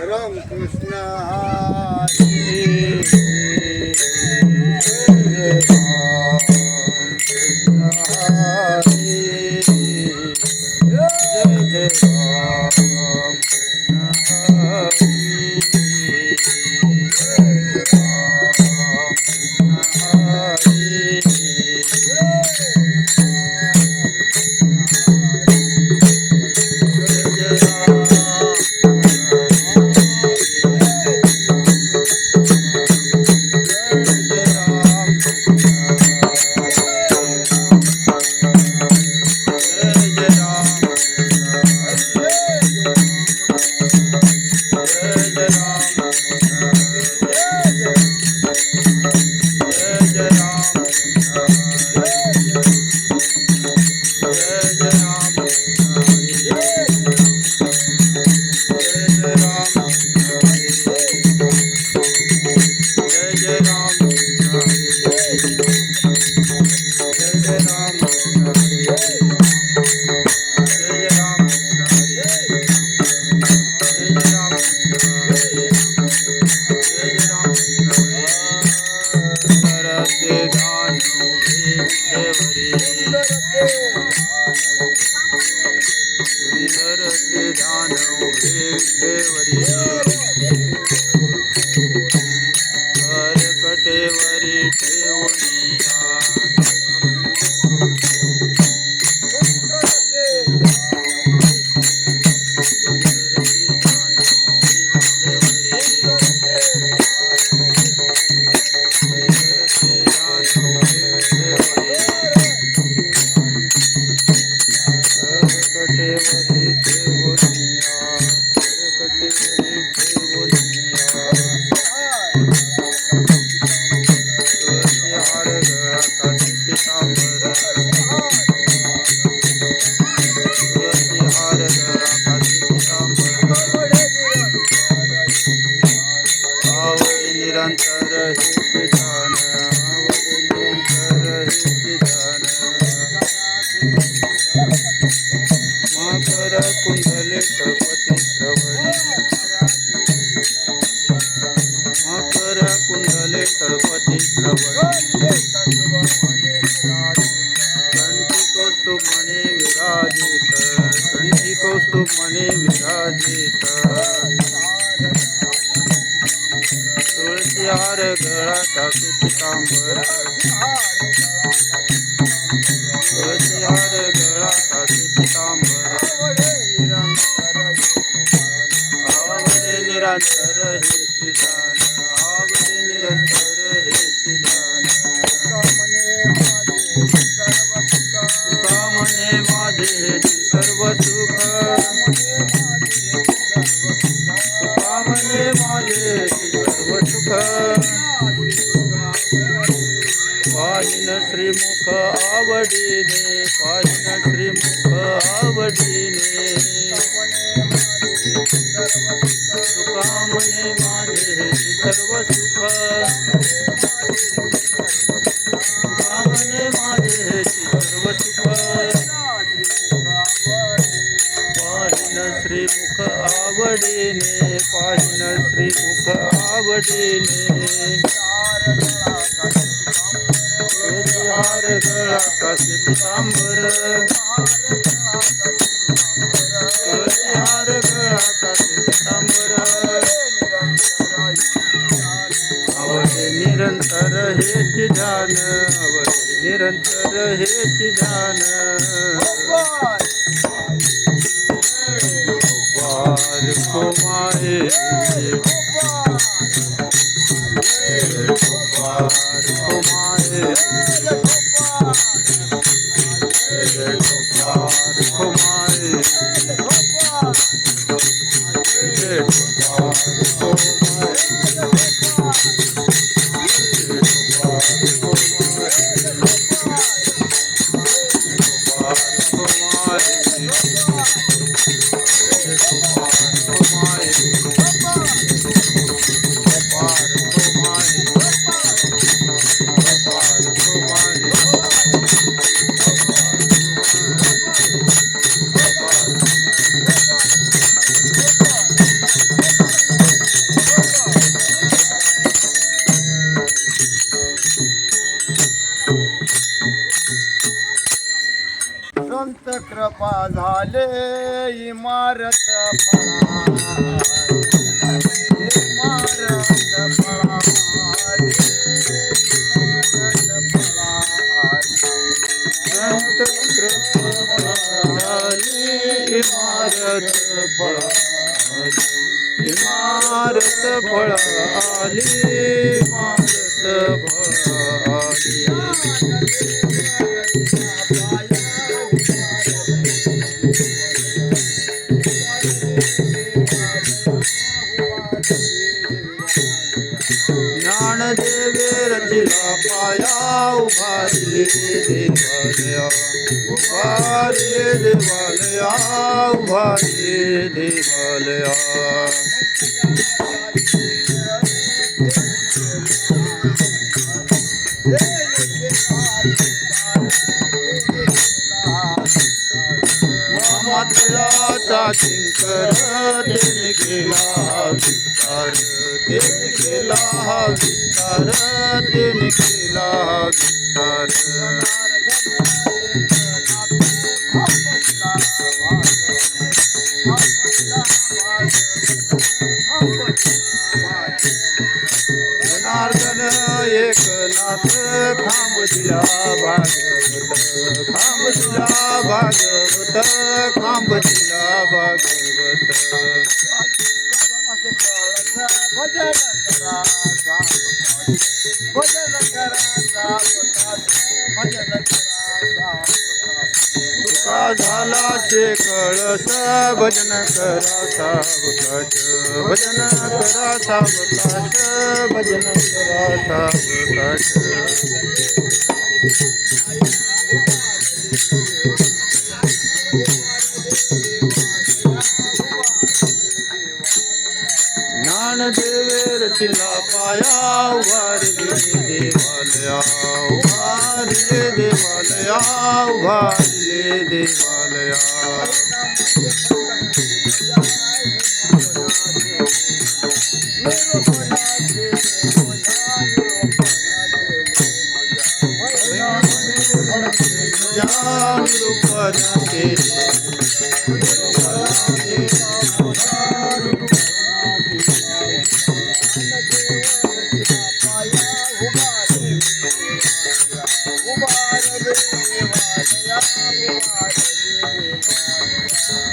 राम कृष्ण हरी बापा झाले इमारत फळाली, इमारत फळाली, इमारत फळाली. संत कृपाली इमारत फळाली, इमारत फळाली, इमारत फळाली. ज्ञानदेवे रचिला पाया उभारले देवालया, उभारले देवालया, उभारले देवालया. मातळाचा किंकर तेने केला विस्तार, तेने केला विस्तार, तेने केला विस्तार. जनार्दन एकनाथ खांब दिला भागवत, खांब दिला भागवत, खांब दिला भागवत. भजन करा भजन करा भजन करा. तुका झाला शे कळस भजन करा सावकाश, भजन करा सावकाश, भजन करा सावकाश. ज्ञानदेवे रचिला पाया उभारले देवालया, उभारले देवालया, उभारले देवालया.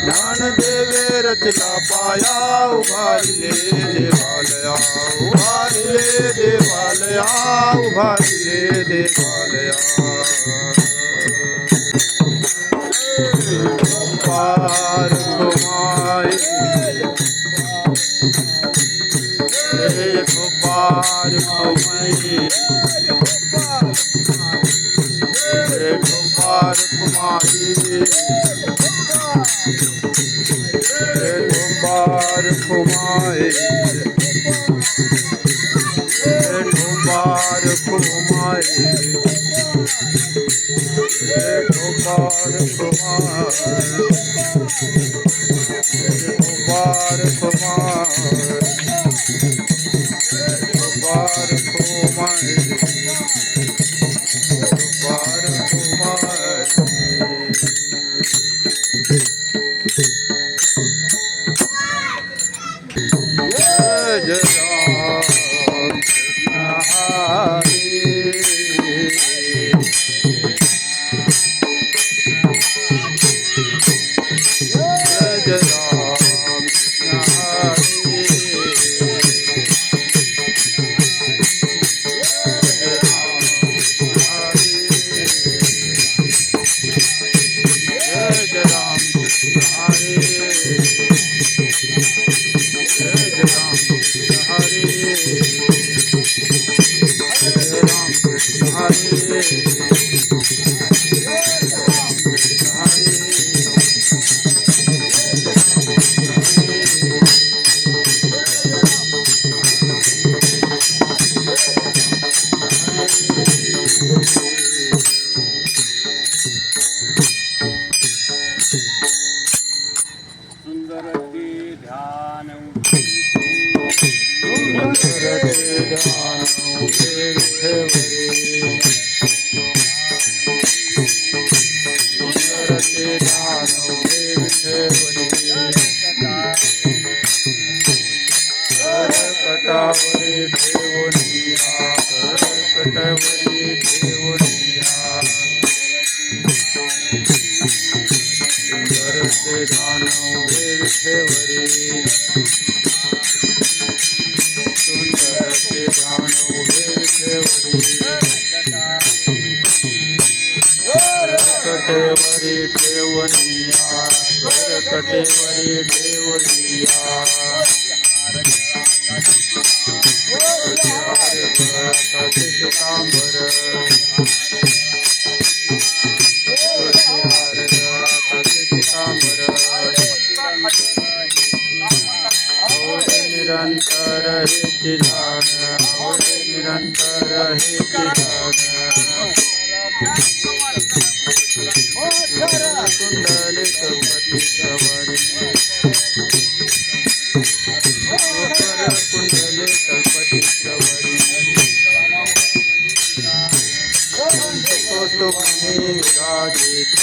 ज्ञानदेवे रचला पाया उभारले देवालया, उभारले देवालया, उभारले देवालया. पार कुमारी पार कुमारी पार कुमारी पार कुमारी पार कुमारी पार कुमार पार कुमार पार कुमार पार कुमार. जय जय राम हरे. जय राम हरे. जय राम हरे. जय राम हरे. जय राम हरे. सुंदर ते ध्यान सुंदर ते ध्यान सुंदरसे ध्यान उभे विठेवरी सुंदरसे ध्यान उभे विठेवरी कटेवरी ठेवनिया कटेवरी ठेवनिया पितांबर पितांबर निरंतर हे ध्यान निरंतर हे ध्यान कुंडलिक पति सवरी कुंडलिक पति सवरी कौस्तुभमणि विराजित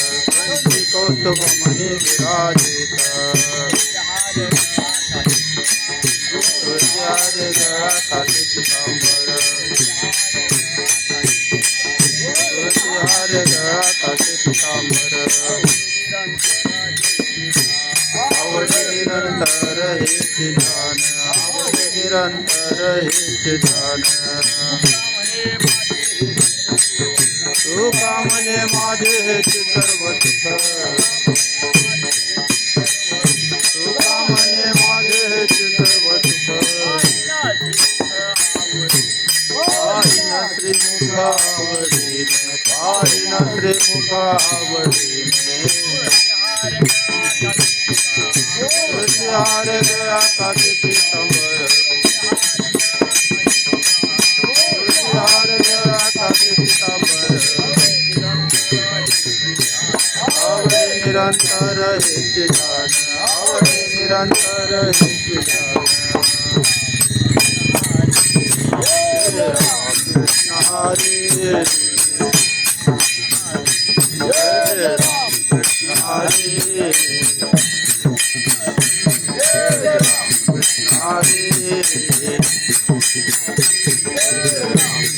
कौस्तुभमणि विराजित तुझ्यारे गळा काठी पितांबर तुझ्यारे गळा काठी पितांबर आवडे निरंतर हेच ध्यान आवडे निरंतर हेच ध्यान तुका म्हणे माझे हेच सर्व सुख तुका म्हणे माझे हेच सर्व सुख पाहिना श्रीमुख आवडीने पाहिना श्रीमुख आवडीने तुझ्यारे गळा काठी पितांबर तुझ्यारे गळा काठी पितांबर आवडे निरंतर हेच ध्यान आवडे निरंतर हेच ध्यान हरे जय राम कृष्ण हरे जय राम कृष्ण हरे राम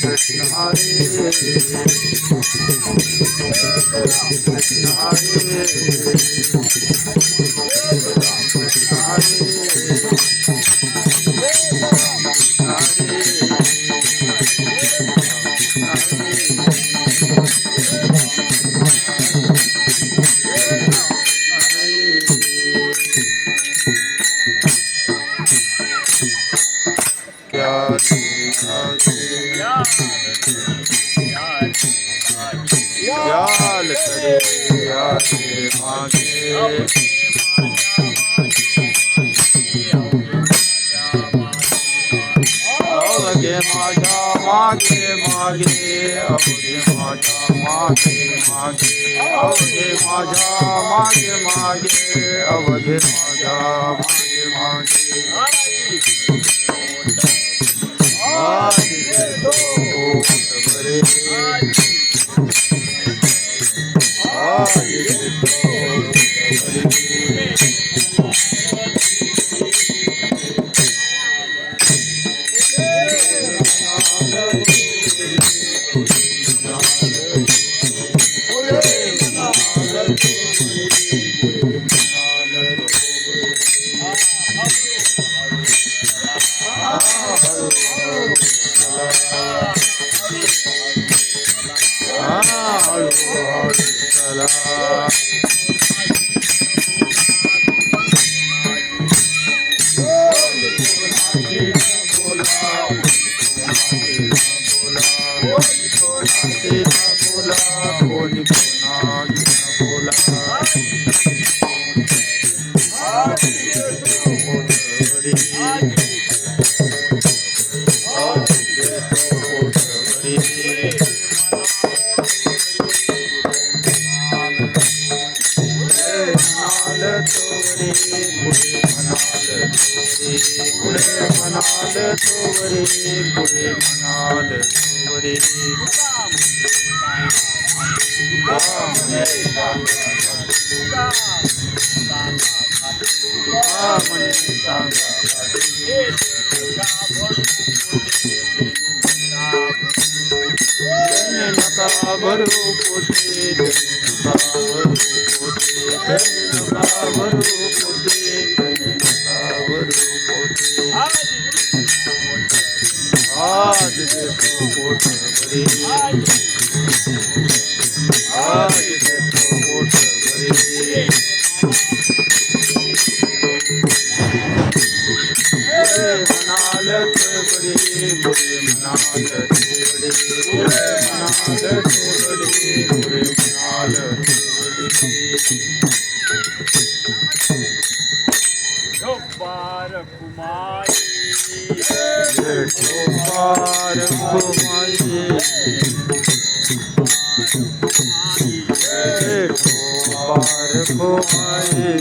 कृष्ण हरे राम कृष्ण हरे राम कृष्ण हरे याल करे याले मागे अवघे माझ्या मागे मागे अवघे माझ्या मागे मागे अवघे माझ्या मागे मागे अवघे माझ्या मागे मागे आदि तो बरे आदि तो भरू पोते नकावरू पोते तने नकावरू पोते आज देतो पोट भरे आज देतो पोट भरे मनालत बडे बुरे मनालत बडे बुरे मनालत बडे बुरे मनालत बडे पार कुमारी पार कुमारी पार कुमारी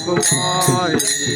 कुमार कुमारी कुमार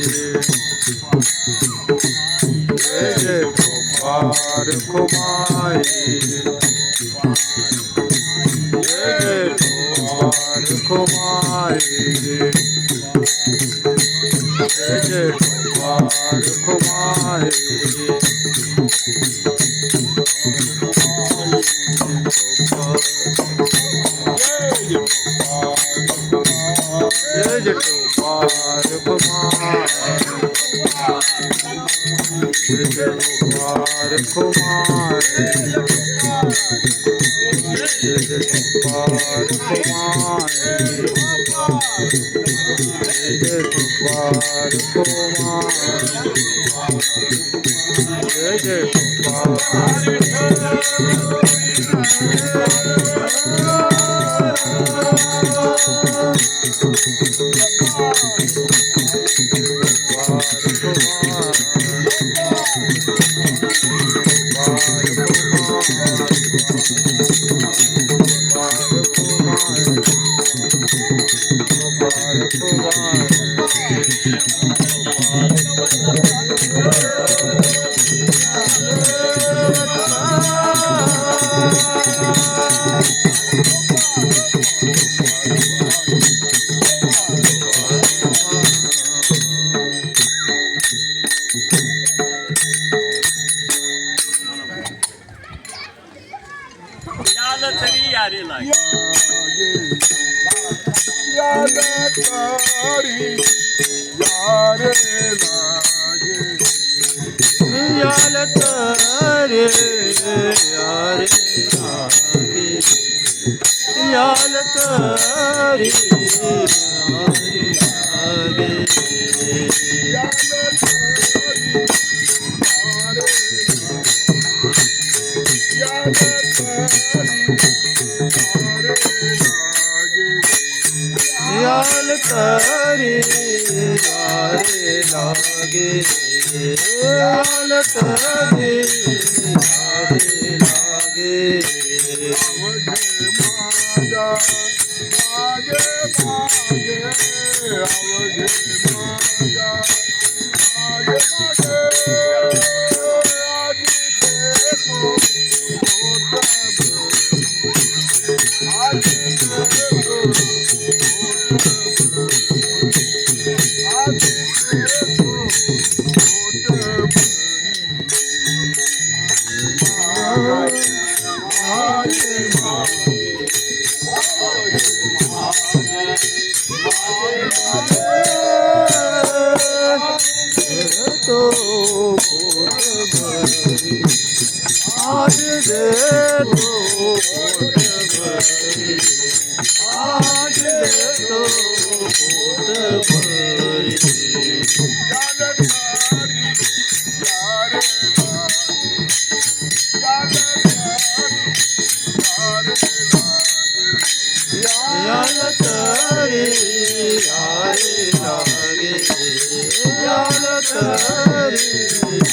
कुमारी कुमार कुमारी कुमार याल तरी यारे लागे याल तरी यारे लागे याल तरी याल तरी यारे लागे याल तरी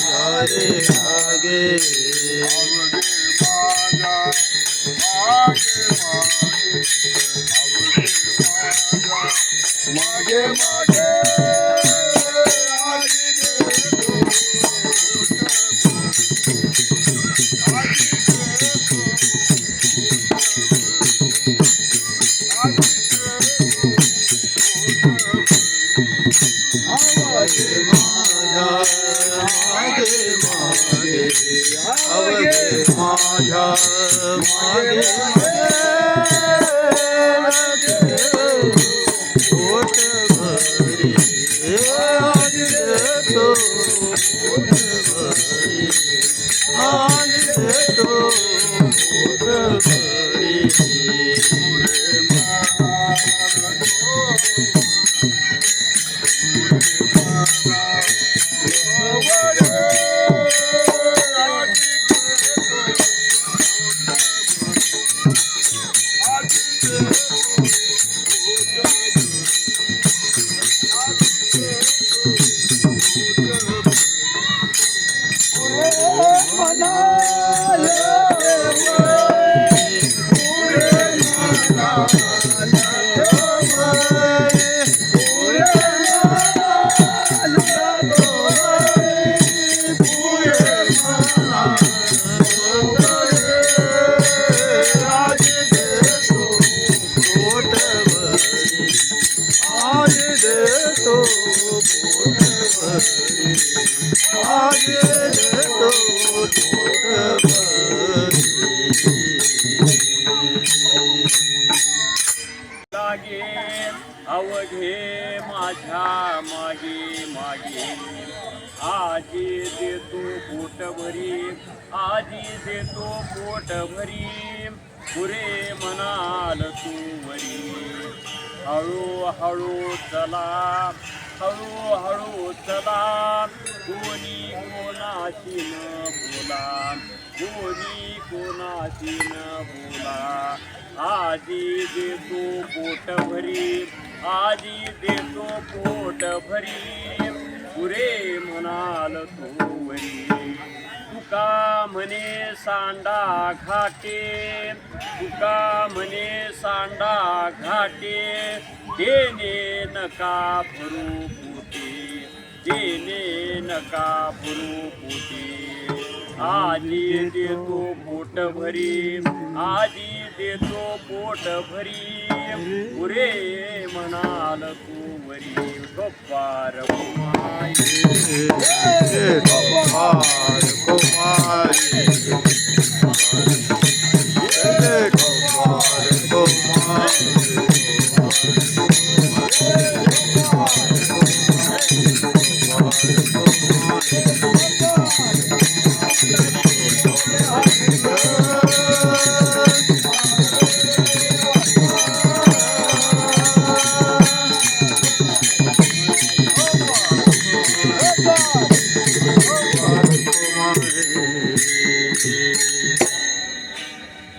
यारे लागे माझ्या मागे अवघे माझ्या मागे मागे आजी देतो पोट भरी आजी देतो पोट भरी पुरे म्हणाल तू वरी हळूहळू चला हळूहळू चला कोणी कोणाशी न बोला कोणी कोणाशी न बोला आजी देतो पोट भरी आजी देतो पोट भरी पुरे म्हणाल तो वरी तुका म्हणे सांडा घाटे तुका म्हणे सांडा घाटे देणे नका भरू पोटे देणे नका भरू पोटे आजी देतो पोट भरी आजी देतो पोट भरी पुरे म्हणाल तू वरी गप्पार कुमारी गप्पार कुमारी गप्पार कुमारी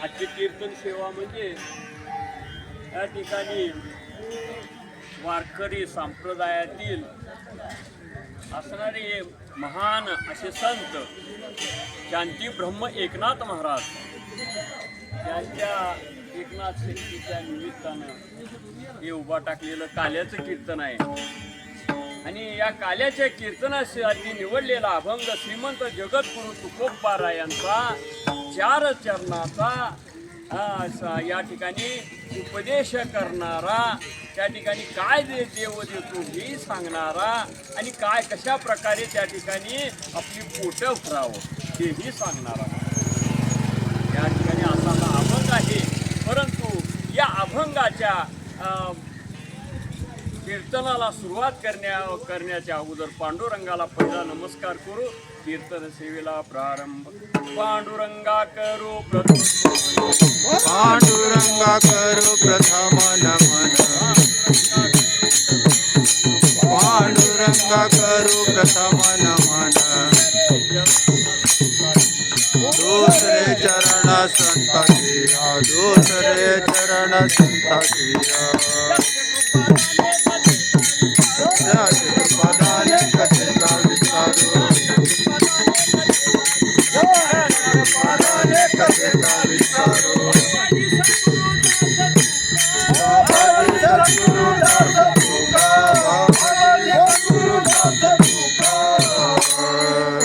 आजची कीर्तन सेवा म्हणजे या ठिकाणी वारकरी संप्रदायातील असणारे महान असे संत शांती ब्रह्म एकनाथ महाराज यांच्या एकनाथ शक्तीच्या निमित्तानं हे उभा टाकलेलं काल्याचं कीर्तन आहे. आणि या काल्याच्या कीर्तनासाठी निवडलेला अभंग श्रीमंत जगद्गुरु तुकोबाराय यांचा 4 चरणाचा या ठिकाणी उपदेश करणारा त्या ठिकाणी काय देव देतो हे सांगणारा आणि काय कशा प्रकारे त्या ठिकाणी आपली पोटं भरावं हेही सांगणारा या ठिकाणी असा हा अभंग आहे. परंतु या अभंगाच्या कीर्तनाला सुरुवात करण्याच्या अगोदर पांडुरंगाला पहिला नमस्कार करू. कीर्तन सेवेला प्रारंभ. पांडुरंगा करू पांडुरंगा करू प्रथम नमन पांडुरंगा करू प्रथम नमन दूसरे चरण संताची दूसरे चरण संताची पदाने कथेचा विचारू पदाने कथेचा विचारू बाबाजी सद्गुरु दास तुका बाबाजी सद्गुरु दास तुका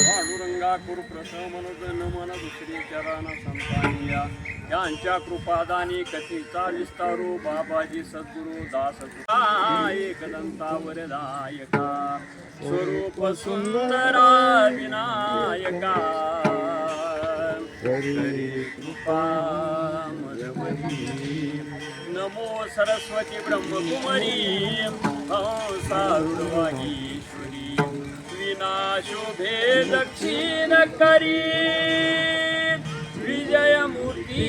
पांडुरंगा कुरु प्रथम मन दुसरी चरण संतानिया यांच्या कृपादानी कथेचा विस्तारू बाबाजी सद्गुरु दास तुका एकदंतावरदायका स्वरूप सुंदरा विनायका हरी कृपा मधुमती नमो सरस्वती ब्रह्मकुमारी हंसारुढवागीश्वरी विनाशोभे दक्षिण करी विजयमूर्ती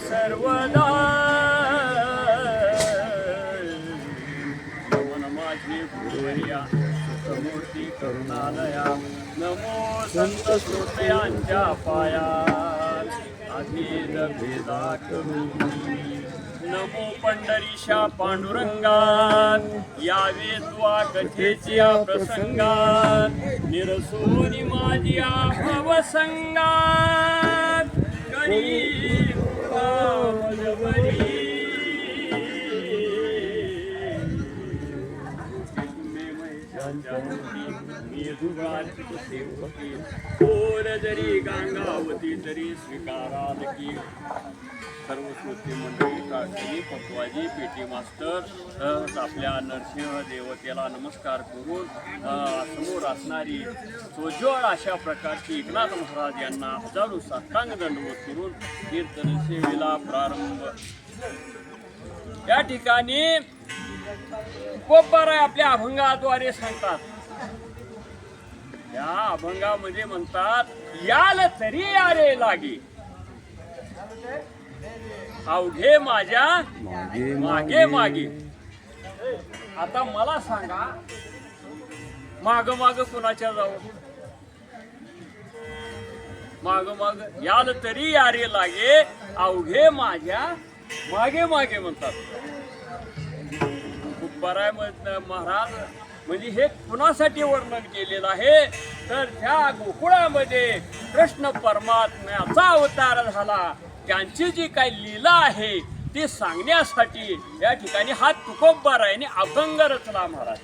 सर्वदा नमन माझे गुरुवर्या मूर्ती करुणालया नमो संत श्रोतयांच्या पाया अभेद भेदा करू नमो पंढरीशा पांडुरंगात यावे द्वा कथेच्या प्रसंगात निरसोनी माझ्या भवसंगात करी मजबरी जरी गंगावती तरी स्वीकाराल की सर्व श्रोते मंडळी काळजी पटवाजी पेटी मास्टर आपल्या नरसिंह देवतेला नमस्कार करून समोर असणारी सोज्वळ अशा प्रकारची एकनाथ महाराज यांना हजारो साष्टांग दंडवत करून कीर्तन सेवेला प्रारंभ. या ठिकाणी तुकोबाराय आपल्या अभंगाद्वारे सांगतात. या अभंगामध्ये म्हणतात, याल तरी यारे लागे अवघे माझ्या मागे मागे. आता मला सांगा, माग माग कुणाच्या जाऊ? माग माग याल तरी यारे लागे अवघे माझ्या मागे मागे म्हणतात तुकोबाराय महाराज. म्हणजे हे कुणासाठी वर्णन केलेलं आहे तर त्या गोकुळामध्ये कृष्ण परमात्म्याचा अवतार झाला, त्यांची जी काही लीला आहे ती सांगण्यासाठी या ठिकाणी हा तुकोबारायाने अभंग रचला महाराज.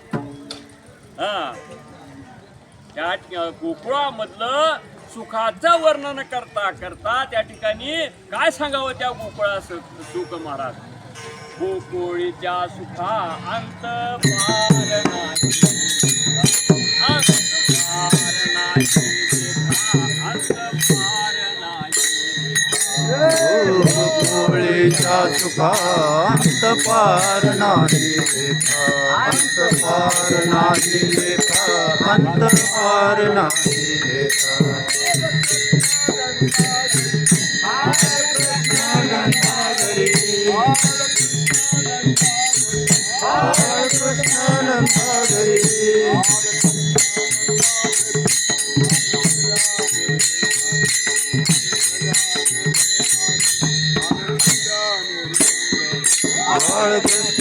त्या गोकुळामधलं सुखाचं वर्णन करता करता त्या ठिकाणी काय सांगावं त्या गोकुळाचं सुख महाराज. गोकुळीच्या सुखा अंत पार नाही, अंत पार नाही लेखा, अंत पार नाही. गोकुळीच्या सुखांत पार नाही लेखा, अंत पार नाही लेखा, अंत पार नाही लेखा.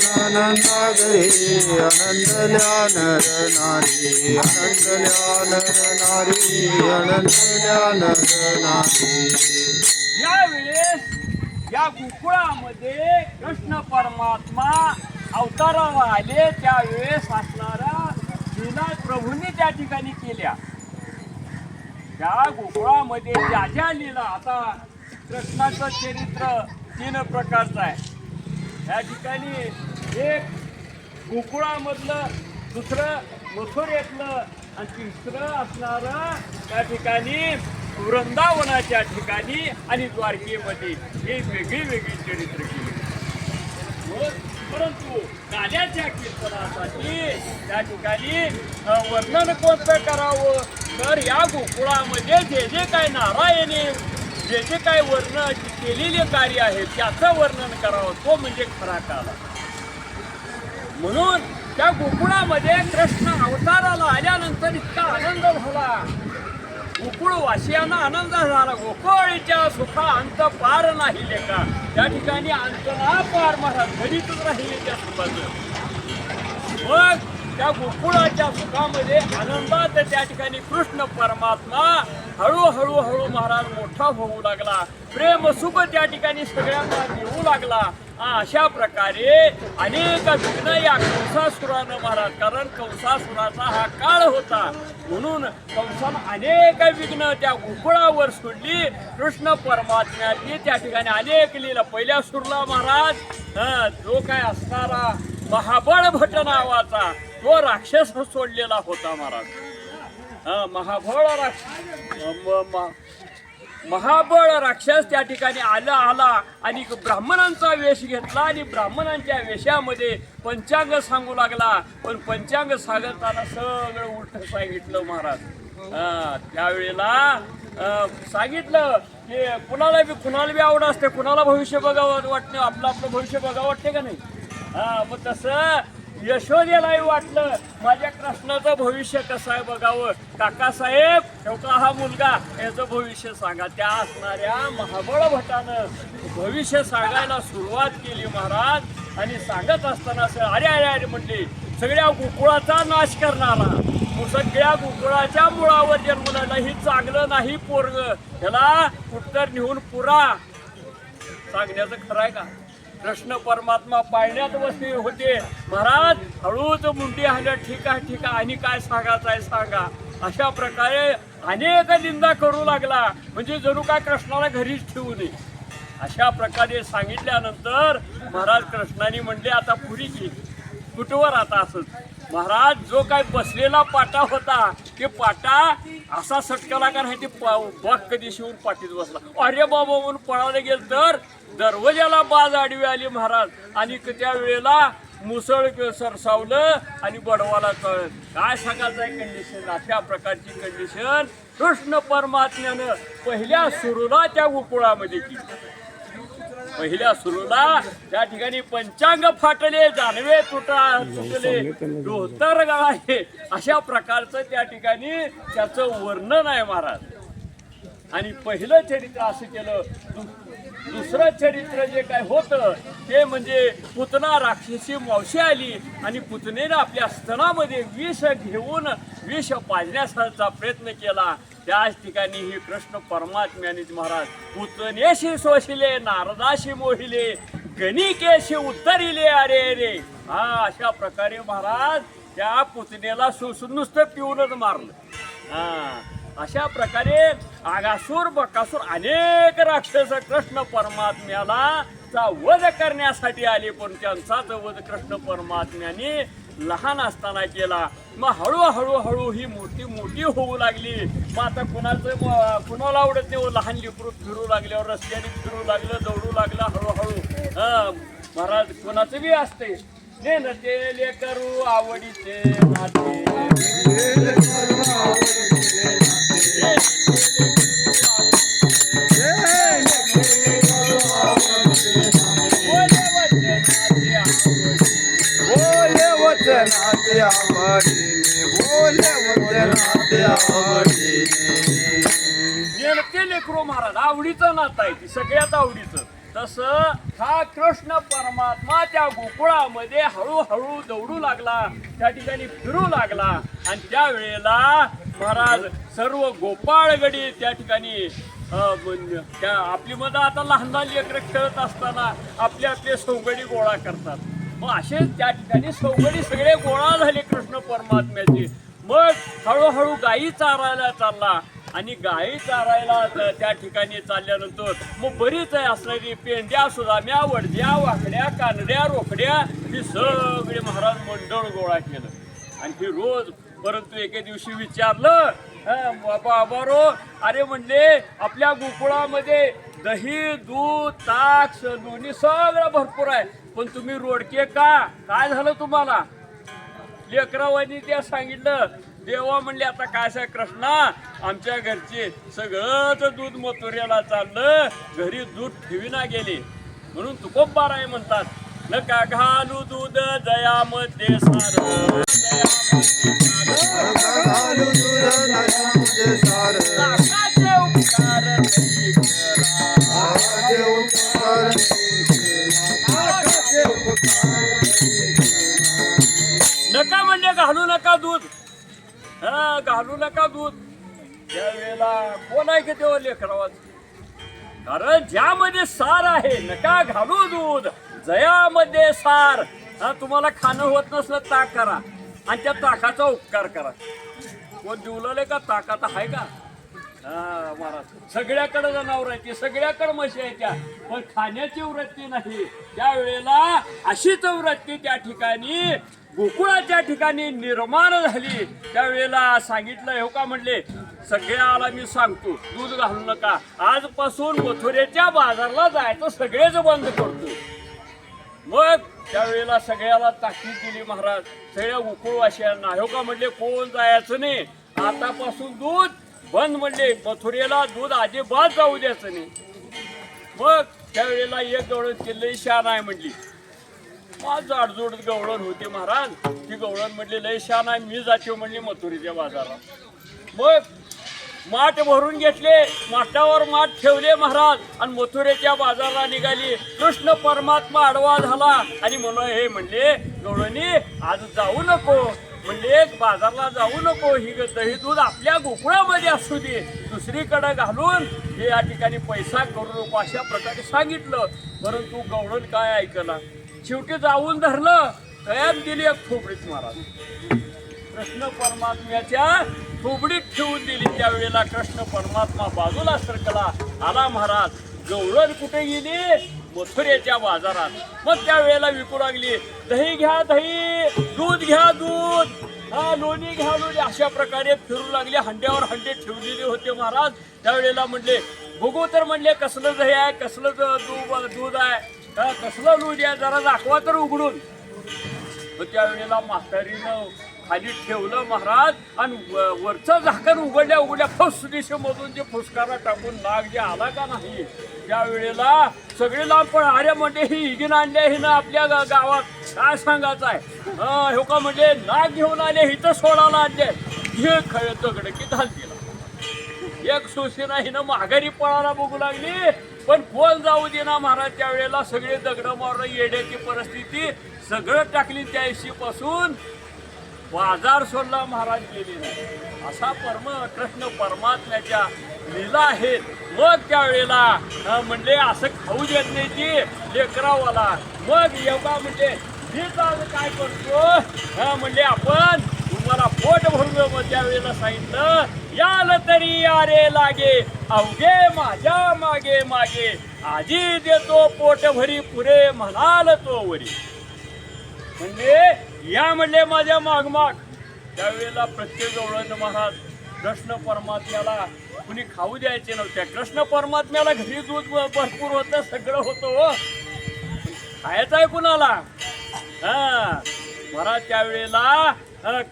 बाळकृष्णानंदागरे आनंदल्या नर नारी, आनंदल्या नर नारी, आनंदल्या नर नारी. यावेळेस या गोकुळामध्ये कृष्ण परमात्मा अवताराला आले त्यावेळेस असणाऱ्या लीला प्रभूंनी त्या ठिकाणी केल्या. त्या गोकुळामध्ये ज्या ज्या लीला, आता कृष्णाचं चरित्र 3 प्रकारचं आहे. या ठिकाणी एक गोकुळामधलं, दुसरं मथुरेतलं आणि तिसरं असणारं त्या ठिकाणी वृंदावनाच्या ठिकाणी आणि द्वारकेमध्ये हे वेगळी वेगळी चरित्र केली. परंतु गाण्याच्या कीर्तनासाठी त्या ठिकाणी वर्णन कोणतं करावं तर या गोकुळामध्ये जे जे काय नारायणे जे जे काय वर्णन केलेले कार्य आहे त्याचं वर्णन करावं, तो म्हणजे खरा काळ. म्हणून त्या गोकुळामध्ये कृष्ण अवताराला आल्यानंतर इतका आनंद झाला, गोकुळवासियांना आनंद झाला. गोकुळीच्या सुखा अंत पार नाही लेखा, त्या ठिकाणी अंत ना पार महाराज घडीतच राहिले त्या सुखाचं. मग त्या गोकुळाच्या सुखामध्ये आनंदात त्या ठिकाणी कृष्ण परमात्मा हळूहळू हळू महाराज मोठा होऊ लागला, प्रेम सुख त्या ठिकाणी सगळ्यांना देऊ लागला. अशा प्रकारे अनेक विघ्न या कंसासुरानं महाराज, कारण कंसासुराचा हा काळ होता म्हणून कंसानं अनेक विघ्न त्या गोकुळावर सोडली. कृष्ण परमात्म्याची त्या ठिकाणी अनेक लीला. पहिल्या सुरला महाराज जो काय असणारा महाबळ भट नावाचा तो राक्षस सोडलेला होता महाराज. महाबळ राक्षस त्या ठिकाणी आला आणि ब्राह्मणांचा वेश घेतला आणि ब्राह्मणांच्या वेशामध्ये पंचांग सांगू लागला. पण पंचांग सांगताना सगळं उलट सांगितलं महाराज. त्यावेळेला सांगितलं की कुणाला बी आवड असते, कुणाला भविष्य बघावं वाटणे, आपलं भविष्य बघावं वाटते का नाही. मग तसं यशोदेलाही वाटलं माझ्या कृष्णाचं भविष्य कसं आहे बघावं. काकासाहेब शेवका हा मुलगा याचं भविष्य सांगा. त्या असणाऱ्या महाबळ भटानं भविष्य सांगायला सुरुवात केली महाराज. आणि सांगत असताना अरे अरे अरे म्हणले, सगळ्या गोकुळाचा नाश करणारा, सगळ्या गोकुळाच्या मुळावर जन्मलेला ही चांगलं नाही पोरग, ह्याला उत्तर नेऊन पुरा. सांगण्याचं खरं आहे का. कृष्ण परमात्मा पाळण्यात बसले होते महाराज. हळूच मुंडी हल्ल्या, ठीक आहे ठीक आहे, आणि काय सांगायचं आहे सांगा. अशा प्रकारे अनेक निंदा करू लागला, म्हणजे जणू काय कृष्णाला घरीच ठेवू नये. अशा प्रकारे सांगितल्यानंतर महाराज कृष्णाने म्हणले आता पुरी की कुठवर आता असंच महाराज. जो काय बसलेला पाटा होता ते पाटा असा सटकला का नाही, ते बाग कधी शिवून पाठीत बसला. अरे बाबा म्हणून पळायला गेलं तर दरवाजाला बाज आडवी आली महाराज आणि त्या वेळेला मुसळ सरसावलं आणि बडवाला कळलं. काय सांगायचं आहे कंडिशन? अशा प्रकारची कंडिशन कृष्ण परमात्म्यानं पहिल्या सुरूला त्या गोकुळामध्ये केली. पहिल्या सुरूला त्या ठिकाणी पंचांग फाटले, जानवे तुटले, डोहतर गळाले, अशा प्रकारचं त्या ठिकाणी त्याचं वर्णन आहे महाराज. आणि पहिलं चरित्र असं केलं. दुसरं चरित्र जे काय होतं ते म्हणजे पुतना राक्षसी मावशी आली आणि पुतनेनं आपल्या स्तनामध्ये विष घेऊन विष पाजण्याचा प्रयत्न केला. त्याच ठिकाणी ही कृष्ण परमात्म्याने महाराज पुतनेशी शोषिले, नारदाशी मोहिले, गणिकेशी उत्तरिले, अरे अरे. हा अशा प्रकारे महाराज त्या पुतनेला शोषून नुसतं पिऊनच मारलं. अशा प्रकारे आगासूर बकासूर अनेक राक्षस कृष्ण परमात्म्याला चा वध करण्यासाठी आले, पण त्यांचाच वध कृष्ण परमात्म्याने लहान असताना केला. मग हळूहळू ही मूर्ती मोठी होऊ लागली. मग आता कुणाला आवडत नाही, लहान लेकरू फिरू लागल्यावर रस्त्याने फिरू लागलं, दौडू लागलं हळूहळू. महाराज कोणाचं बी असते नेनते लेकरू आवडीचे नाते, बोले वचनाते आवडीने, बोले वचनाते आवडीने. नेनते लेकरू महाराज आवडीचं नातं आहे, ती सगळ्यात आवडीचं. तसं हा कृष्ण परमात्मा त्या गोकुळामध्ये हळूहळू दौडू लागला, त्या ठिकाणी फिरू लागला. आणि त्यावेळेला महाराज सर्व गोपाळगडी त्या ठिकाणी त्या आपली मध्ये आता लहान लहान लेकरं खेळत असताना आपले सौगडी गोळा करतात. मग असे त्या ठिकाणी सौगडी सगळे गोळा झाले कृष्ण परमात्म्याचे. मग हळूहळू गायी चारायला चालला आणि गायी चारायला त्या ठिकाणी चालल्यानंतर मग बरीच आहे असणारी पेंड्या, सुदाम्या, वडद्या, वाकड्या, कानड्या, रोकड्या ही सगळे महाराज मंडळ गोळा केलं. आणि ही रोज परंतु एके दिवशी विचारलं, बाबा अरे म्हणले आपल्या गोकुळामध्ये दही, दूध, ताक, दोन्ही सगळं भरपूर आहे, पण तुम्ही रोडके का? काय झालं तुम्हाला? लेकरावानी त्या सांगितलं. देवा म्हणले आता काय सांग कृष्णा, आमच्या घरचे सगळंच दूध मथुरेला चाललं, घरी दूध ठेवीना गेले, म्हणून तुकोबाराय म्हणतात. नका घालू दूध दयामध्ये सार, घालू दूध दयामध्ये सार, ताकाचे उपकार नाही करा, ताकाचे उपकार नाही केला, ताकाचे उपकार नाही केला. नका म्हणजे घालू नका दूध, घालू नका दूध. त्यावेळेला कोण आहे की तेव्हा लेकरावाच? कारण ज्यामध्ये सार आहे, नका घालू दूध जयामध्ये सार. तुम्हाला खाणं होत नसलं ताक करा आणि त्या ताकाचा उपकार करा. कोण दिवलेलं का ताकात आहे का? महाराज सगळ्याकडे जनावर आहे ती, सगळ्याकडे म्हशी आहे त्या, पण खाण्याची वृत्ती नाही. त्यावेळेला अशीच वृत्ती त्या ठिकाणी गोकुळाच्या ठिकाणी निर्माण झाली. त्यावेळेला सांगितलं हो का म्हणले, सगळ्याला मी सांगतो दूध घालू नका, आजपासून मथुरेच्या बाजारला जायचं सगळेच बंद करतो. मग त्यावेळेला सगळ्याला ताकीद दिली महाराज, सगळ्या गोकुळवासियांना. हो का म्हणले कोण जायचं नाही, आतापासून दूध बंद म्हणले, मथुरेला दूध अजिबात जाऊ द्यायचं नाही. मग त्यावेळेला एक गवळण केलं शान आहे म्हणली, माझं आडजोड गवळण होते महाराज. ती गवळण म्हणली लय शान आहे, मी जाते म्हणली मथुरेच्या बाजारात. मग माठ भरून घेतले, माठावर माठ ठेवले महाराज आणि मथुरेच्या बाजाराला निघाली. कृष्ण परमात्मा आडवा झाला आणि हे म्हणले गवळणी आज जाऊ नको, म्हणले बाजारला जाऊ नको, ही दही दूध आपल्या गोकुळामध्ये असू दे, दुसरीकडे घालून हे या ठिकाणी पैसा करू नको, अशा प्रकारे सांगितलं. परंतु गवळण काय ऐकला, शेवटी जाऊन धरलं, तयार दिली एक खोबडीत महाराज, कृष्ण परमात्म्याच्या खोबडीत ठेवून दिली. त्यावेळेला कृष्ण परमात्मा बाजूला सरकला आला महाराज. गवळण कुठे गेली? मथुरेच्या बाजारात. मग त्यावेळेला विकू लागली, दही घ्या दही, दूध घ्या दूध, लोणी घ्या लोणी, अशा प्रकारे फिरू लागले. हंड्यावर हंडे ठेवलेले होते महाराज. त्यावेळेला म्हणले बघू तर म्हणले कसलं दही आहे, कसलं दूध आहे, कसलं दूध आहे, जरा दाखवा तर उघडून. तर त्यावेळेला म्हातारीनं खाली ठेवलं महाराज आणि वरचं झाकण उघडल्या फुस दिशेमधून जे फुसकारा टाकून नाग जे आला का नाही, त्यावेळेला सगळे लांब पण अरे म्हणजे ही हिगीन आणले हिनं आपल्या गावात काय सांगायचं आहे. हो का म्हणजे नाग घेऊन आले हिथं सोडायला आणले, हे खळ दगड की घालतील. एक सुसेना हिनं माघारी पळायला बघू लागली, पण कोण जाऊ दे ना महाराज. त्यावेळेला सगळे दगड मारून येण्याची परिस्थिती सगळं टाकली. त्या पासून बाजार सोडला महाराज गेले नाही. असा कृष्ण परमात्म्याच्या लीला आहेत. मग त्यावेळेला म्हणले असं खाऊ देत नाही ती लेकरावाला. मग एवढा म्हणजे मीच आज काय करतो म्हणले आपण तुम्हाला पोट भरून. मग त्यावेळेला सांगितलं याल तरी अरे लागे अवघे माझ्या मागे मागे आजी देतो पोट भरी पुरे म्हणाल तो वरी. म्हणजे या म्हणले माझ्या मागमाग. त्यावेळेला प्रत्येक गवळण महाराज कृष्ण परमात्म्याला कुणी खाऊ द्यायचे नव्हत्या. कृष्ण परमात्म्याला घरी दूध भरपूर होतं, सगळं होतं, खायचं आहे कुणाला. महाराज त्यावेळेला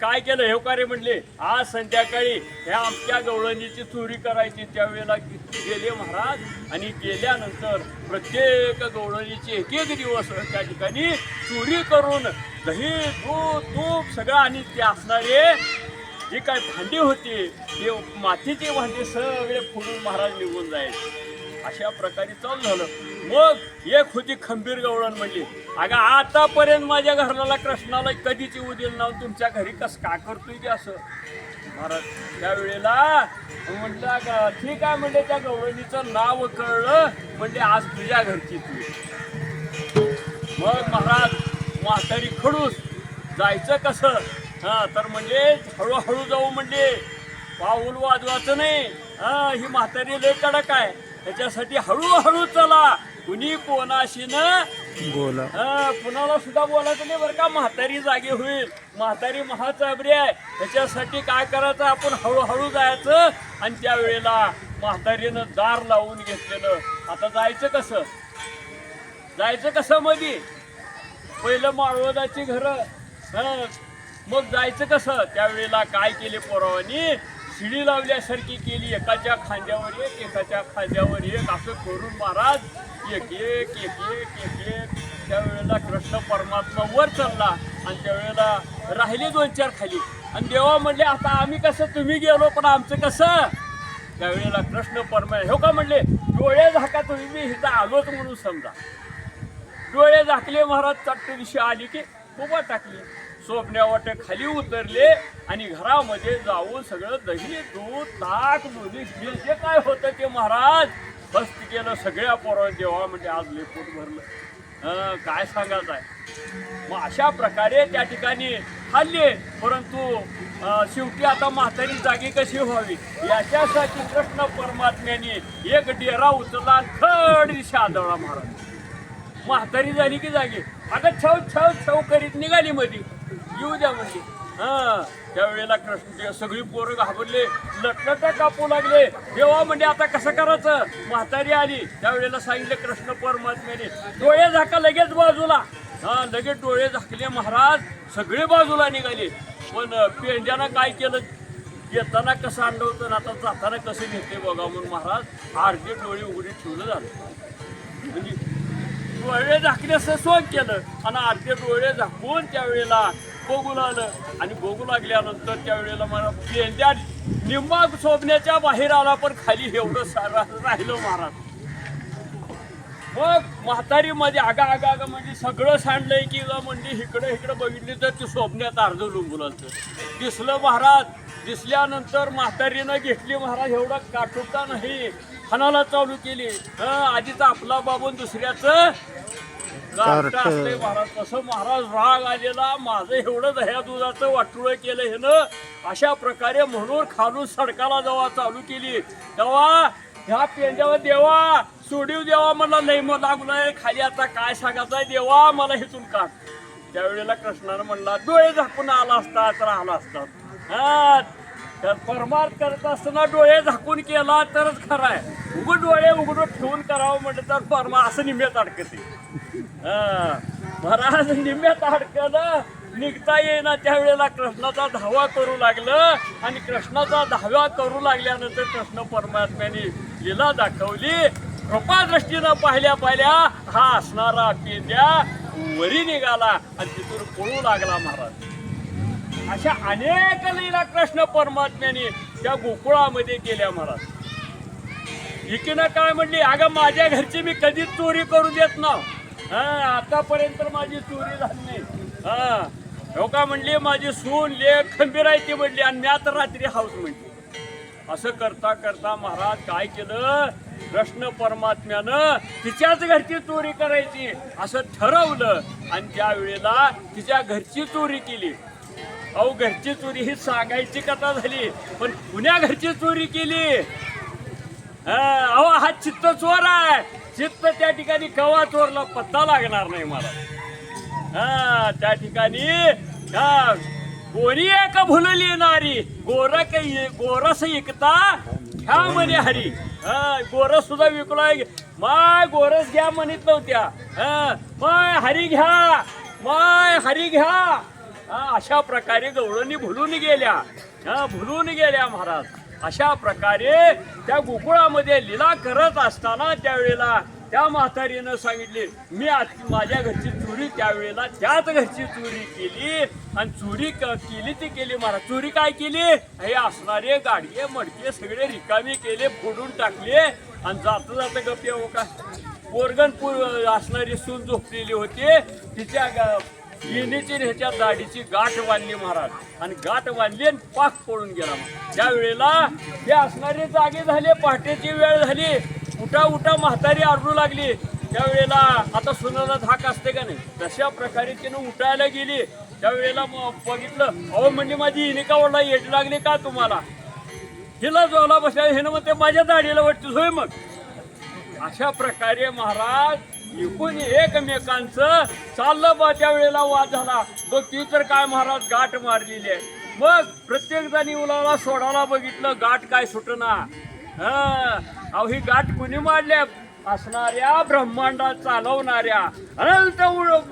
काय केलं हे कार्य म्हणले आज संध्याकाळी ह्या आमच्या गवळणीची चोरी करायची. त्यावेळेला गेले महाराज आणि गेल्यानंतर प्रत्येक गवळणीचे एक एक दिवस त्या ठिकाणी चोरी करून दही दूध तूप सगळं आणि ते असणारे जे काय भांडी होती ते मातीचे भांडे सगळे फोडून महाराज निघून जायचे. अशा प्रकारे चालू झालं. मग एक होती खंबीर गवळण म्हणली अगं आतापर्यंत माझ्या घराला कृष्णाला कधीच येऊ दिलं ना, तुमच्या घरी कसं का करतोय की असं. महाराज त्यावेळेला म्हटलं का ठीक आहे म्हणले त्या गवळणीचं नाव कळलं म्हणजे आज तुझ्या घरची तू. मग महाराज म्हातारी खडूस जायचं कसं तर म्हणजे हळूहळू जाऊ म्हणजे पाऊल वाजवायचं नाही. ही म्हातारी लय कडक आहे त्याच्यासाठी हळूहळू चला. कुणी कोणाशी न बोला कुणाला सुद्धा बोलायचं नाही बरं का. म्हातारी जागी होईल, म्हातारी महाचाबरी आहे, त्याच्यासाठी काय करायचं आपण हळूहळू जायचं. आणि त्यावेळेला म्हातारीनं दार लावून घेतलेलं. आता जायचं कसं मध्ये पहिलं माळवदाची घरं मग जायचं कसं. त्यावेळेला काय केले पोरावानी शिडी लावल्यासारखी केली. एकाच्या खांद्यावर एक एकाच्या खांद्यावर एक असं करून महाराज एक एक एक एक एक एक त्यावेळेला कृष्ण परमात्मा वर चालला आणि त्यावेळेला राहिले 2-4 खाली. आणि देवा म्हणले आता आम्ही कसं तुम्ही गेलो पण आमचं कसं. त्यावेळेला कृष्ण परमात्मा हो का म्हणले डोळे झाका तुम्ही मी इथं आलोच म्हणून समजा. डोळे झाकले महाराज चट्ट दिवशी आली की उभा टाकली. सोपण्यावाट खाली उतरले आणि घरामध्ये जाऊन सगळं दही दूध ताक दोन्ही जे काय होतं ते महाराज फस्त केलं. सगळ्या पोरांनी देवा म्हणजे आज लय पोट भरलं. काय सांगायचं आहे. मग अशा प्रकारे त्या ठिकाणी खाल्ले. परंतु शेवटी आता म्हातारी जागी कशी व्हावी याच्यासाठी कृष्ण परमात्म्याने एक डेरा उचलला आणि खड दिशा आदळला महाराज. म्हातारी झाली की जागी अगं छव छव छव करीत निघाली मध्ये येऊ द्या म्हणजे. त्यावेळेला कृष्ण सगळी पोरं घाबरले, लटलट कापू लागले. देवा म्हणजे आता कसं करायचं. म्हातारी आली त्यावेळेला सांगितलं कृष्ण परमात्म्याने डोळे झाका लगेच बाजूला. लगेच डोळे झाकले महाराज सगळे बाजूला निघाले. पण पेंड्यानं काय केलं येताना कसं आणलं होतं आता जाताना कसं नेते बघा म्हणून महाराज अर्धे डोळे उघडे ठेवलं झालं. म्हणजे डोळे झाकण्याचं सोंग केलं आणि अर्धे डोळे झाकून त्यावेळेला बघू लागलं. आणि बघू लागल्यानंतर त्यावेळेला मला पेंड्या निम्मा सोबण्याच्या बाहेर आला पण खाली एवढं सारं राहिलं महाराज. मग म्हातारी मध्ये आगा म्हणजे सगळं सांडलंय की म्हणजे इकडं बघितली तर ते सोबण्यात अर्ध लुंबुलाचं दिसलं महाराज. दिसल्यानंतर म्हातारीनं घेतली महाराज एवढा काटुका नाही खानाला चालू केली. आधीचा आपला बाबून दुसऱ्याचं असते महाराज. तसं महाराज राग आलेला माझं एवढं दह्या दुधाचं वाटुळं केलं हे ना. अशा प्रकारे म्हणून खालून सडकाला जेव्हा चालू केली तेव्हा ह्या पेंड्यावर देवा सोडीव देवा मला लई मग लागलाय खाली आता काय सांगायचं देवा मला हिथून काढ. त्यावेळेला कृष्णानं म्हणला डोळे झाकून आला असता तर आला असता. तर परमार्थ करत असताना डोळे झाकून केला तरच खरा आहे. उघड डोळे उघडून ठेवून करावं म्हटलं तर परमा असं निम्म्यात अडकते. महाराज निम्म्यात अडकलं, निघता येईना त्यावेळेला कृष्णाचा धावा करू लागलं. आणि कृष्णाचा धावा करू लागल्यानंतर कृष्ण परमात्म्याने लीला दाखवली. कृपादृष्टीनं पाहिल्या हा असणारा पेंद्या वरी निघाला आणि तिथून पळू लागला महाराज. अशा अनेक लीला कृष्ण परमात्म्याने त्या गोकुळामध्ये केल्या महाराज. एकीनं काय म्हणली, अगं माझ्या घरची मी कधीच चोरी करू देत ना, आतापर्यंत माझी चोरी झाली नाही. हो का म्हणली, माझी सून लेख खंबीर आहे ती म्हणली, आणि मी आता रात्री हाऊस म्हणली. असं करता करता महाराज काय केलं, कृष्ण परमात्म्यानं तिच्याच घरची चोरी करायची असं ठरवलं. आणि त्यावेळेला तिच्या घरची चोरी केली. अहो घरची चोरी ही सांगायची कथा झाली, पण पुण्या घरची चोरी केली. अहो हा चित्त चोर आहे. चित्त त्या ठिकाणी कवा चोरला पत्ता लागणार नाही मला. त्या ठिकाणी गोरी एक भुलली नारी, गोरस ऐकता घ्या म्हणे हरी. गोरस सुद्धा विकलाय, माय गोरस घ्या म्हणत नव्हत्या, माय हरी घ्या, माय हरी घ्या. अशा प्रकारे गवळणी भुलून गेल्या महाराज. अशा प्रकारे त्या गोकुळामध्ये लीला करत असताना त्यावेळेला त्या म्हातारीनं सांगितले, मी माझ्या घरची चोरी त्यावेळेला त्याच घरची चोरी केली. आणि चोरी केली ती केली महाराज. चोरी काय केली, हे असणारे गाडगे मडके सगळे रिकामी केले, फोडून टाकले. आणि जाता जाता गप्पे हो का, पोरगणपूर असणारी सून झोपलेली होती, तिच्या येणीची ह्याच्या दाढीची गाठ बांधली महाराज. आणि गाठ बांधली आणि पाक पळून गेला. त्यावेळेला हे असणारे जागे झाले, पहाटेची वेळ झाली. उठा म्हातारी आरडू लागली. त्यावेळेला आता सुनाला धाक असते का नाही, तशा प्रकारे तिनं उठायला गेली. त्यावेळेला बघितलं, अहो म्हणजे माझी इनिका वडला येड लागली का तुम्हाला, हिला जोला बसल्या, हिनं म्हणते माझ्या दाढीला वाटतेस होय. मग अशा प्रकारे महाराज एकूण एकमेकांचं चाललं बा. त्यावेळेला वाद झाला. बघ ती तर काय महाराज गाठ मारलेली आहे. मग प्रत्येक जणी उलाला सोडायला बघितलं, गाठ काय सुटना. अहो ही गाठ कुणी मारल्या, असणाऱ्या ब्रह्मांडात चालवणाऱ्या अनंत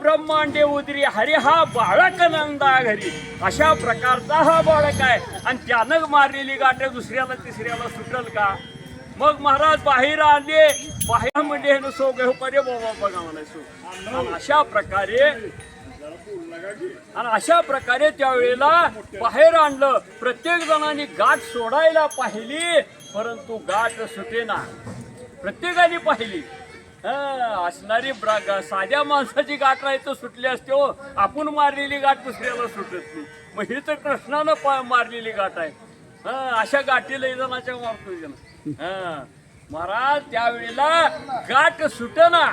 ब्रह्मांडे उदरी हरी हा बाळक नंदा घरी. अशा प्रकारचा हा बाळक आहे. आणि त्यानं मारलेली गाठ दुसऱ्याला तिसऱ्याला सुटल का. मग महाराज बाहेर आले, बाहेर म्हणजे हे सो गे परे बाबा बघा म्हणायचो. आणि अशा प्रकारे त्यावेळेला बाहेर आणलं. प्रत्येक जणांनी गाठ सोडायला पाहिली, परंतु गाठ सुटेना. प्रत्येकाने पाहिली. असणारी साध्या माणसाची गाठ आहे तर सुटली असते हो, आपण मारलेली गाठ दुसऱ्याला सुटत नाही. मग ही तर कृष्णानं मारलेली गाठ आहे. अशा गाठीला जणाच्या मारतो जण. महाराज त्यावेळेला गाठ सुटना.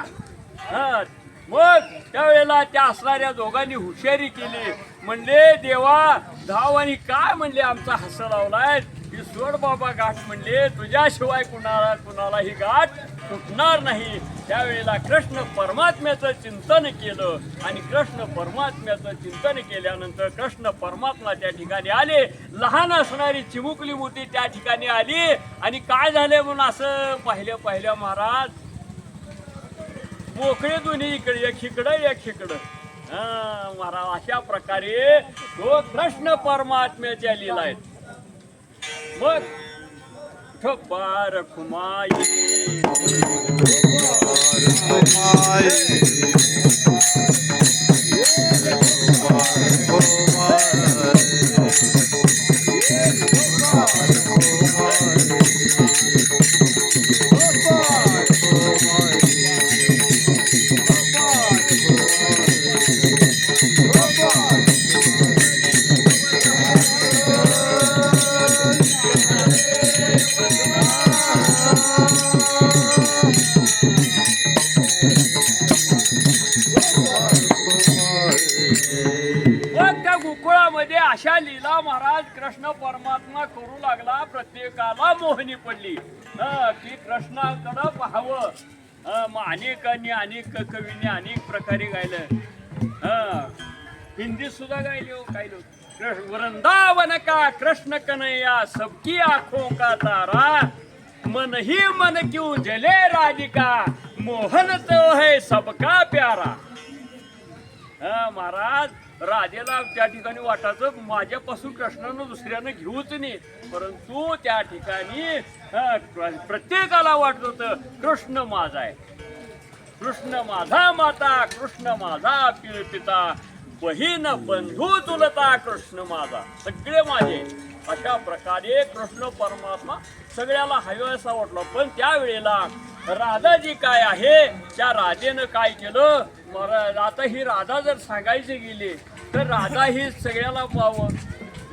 मग त्यावेळेला त्या असणाऱ्या दोघांनी हुशारी केली. म्हणले देवा धाव, आणि काय म्हणले आमचा हस लावलाय, ही सोड बाबा गाठ. म्हणले तुझ्याशिवाय कुणाला ही गाठ सुटणार नाही. त्यावेळेला कृष्ण परमात्म्याचं चिंतन केलं. आणि कृष्ण परमात्म्याचं चिंतन केल्यानंतर कृष्ण परमात्मा त्या ठिकाणी आले. लहान असणारी चिमुकली मोठी त्या ठिकाणी आली. आणि काय झाले म्हणून असं पाहिल्या महाराज, मोकळे दोन्ही इकडे, एक इकडं. महाराज अशा प्रकारे तो कृष्ण परमात्म्याच्या लीला आहेत. मग ठोबार खुमाई गोकुळामध्ये अशा लीला महाराज कृष्ण परमात्मा करू लागला. प्रत्येकाला मोहनी पडली की कृष्णाकडं पाहावं. मग अनेक कवीने अनेक प्रकारे गायलं. हिंदीत सुद्धा गायले हो काही लोक. वृंदावन का कृष्ण कन्हैया सबकी आंखों का तारा, मन ही मन क्यों जले राधिका, मोहन तो है सबका प्यारा. महाराज, राजेला त्या ठिकाणी वाटायचं माझ्यापासून कृष्णानं दुसऱ्यानं घेऊच नाही, परंतु त्या ठिकाणी प्रत्येकाला वाटत होतं कृष्ण माझा आहे, कृष्ण माझा माता, कृष्ण माझा पिता, बहीण बंधू चुलता कृष्ण माझा, सगळे माझे. अशा प्रकारे कृष्ण परमात्मा सगळ्याला हवासा वाटला. पण त्यावेळेला राधा जी काय आहे, त्या राधेनं काय केलं, आता ही राधा जर सांगायची गेली तर राधा ही सगळ्याला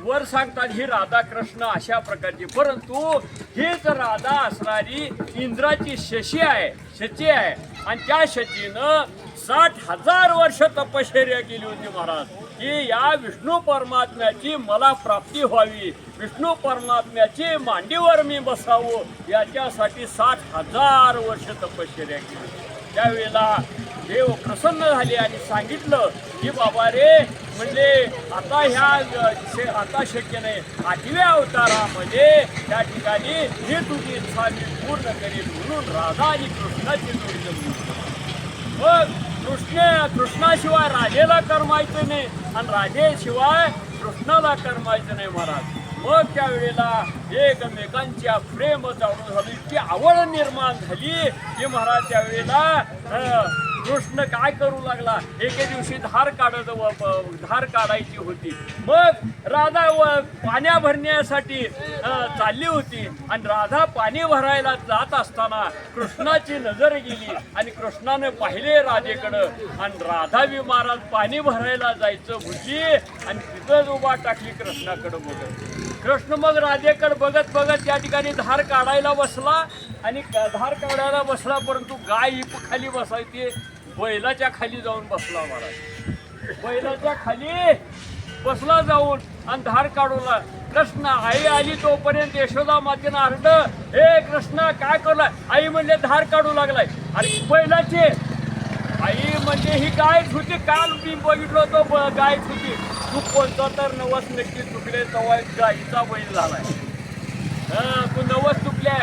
वर सांगतात ही राधा कृष्ण अशा प्रकारची, परंतु हीच राधा असणारी इंद्राची शची आहे. आणि त्या शचीनं 60,000 वर्ष तपश्चर्या केली होती महाराज, की या विष्णू परमात्म्याची मला प्राप्ती व्हावी, विष्णू परमात्म्याची मांडीवर मी बसावं, याच्यासाठी 60,000 वर्ष तपश्चर्या केली. त्यावेळेला देव प्रसन्न झाले आणि सांगितलं की बाबा रे, म्हणजे आता शक्य नाही, 8व्या अवतारामध्ये त्या ठिकाणी ही तुझी इच्छा मी पूर्ण करेल. म्हणून राधा आणि कृष्णाची जोडी जमली. मग कृष्णाशिवाय राधेला करमायचं नाही आणि राधेशिवाय कृष्णाला करमायचं नाही महाराज. मग त्यावेळेला एकमेकांच्या प्रेम चालू झाली, इतकी आवड निर्माण झाली की महाराज त्यावेळेला कृष्ण काय करू लागला, एके दिवशी धार काढायची होती. मग राधा पाण्या भरण्यासाठी चालली होती आणि राधा पाणी भरायला जात असताना कृष्णाची नजर गेली आणि कृष्णाने पाहिले राधेकडं आणि राधा बी महाराज पाणी भरायला जायचं भुजी आणि तिथंच उभा टाकली कृष्णाकडं बघत. कृष्ण मग राधेकडे बघत बघत त्या ठिकाणी धार काढायला बसला आणि धार काढायला बसला, परंतु गाय ही खाली बसायची, बैलाच्या खाली जाऊन बसला महाराज. बैलाच्या खाली बसला जाऊन आणि धार काढूला. कृष्ण आई आली तोपर्यंत यशोदा मातेनं आरडं, हे कृष्ण काय करलाय? आई म्हणले धार काढू लागलाय. अरे बैलाचे आई म्हणजे ही गायच होती, काल मी बघितलं होतं गायच होती. तू कोणता तर नवस नक्की चुकले, तेव्हा गायीचा बैल झालाय. तू नवस चुकल्या,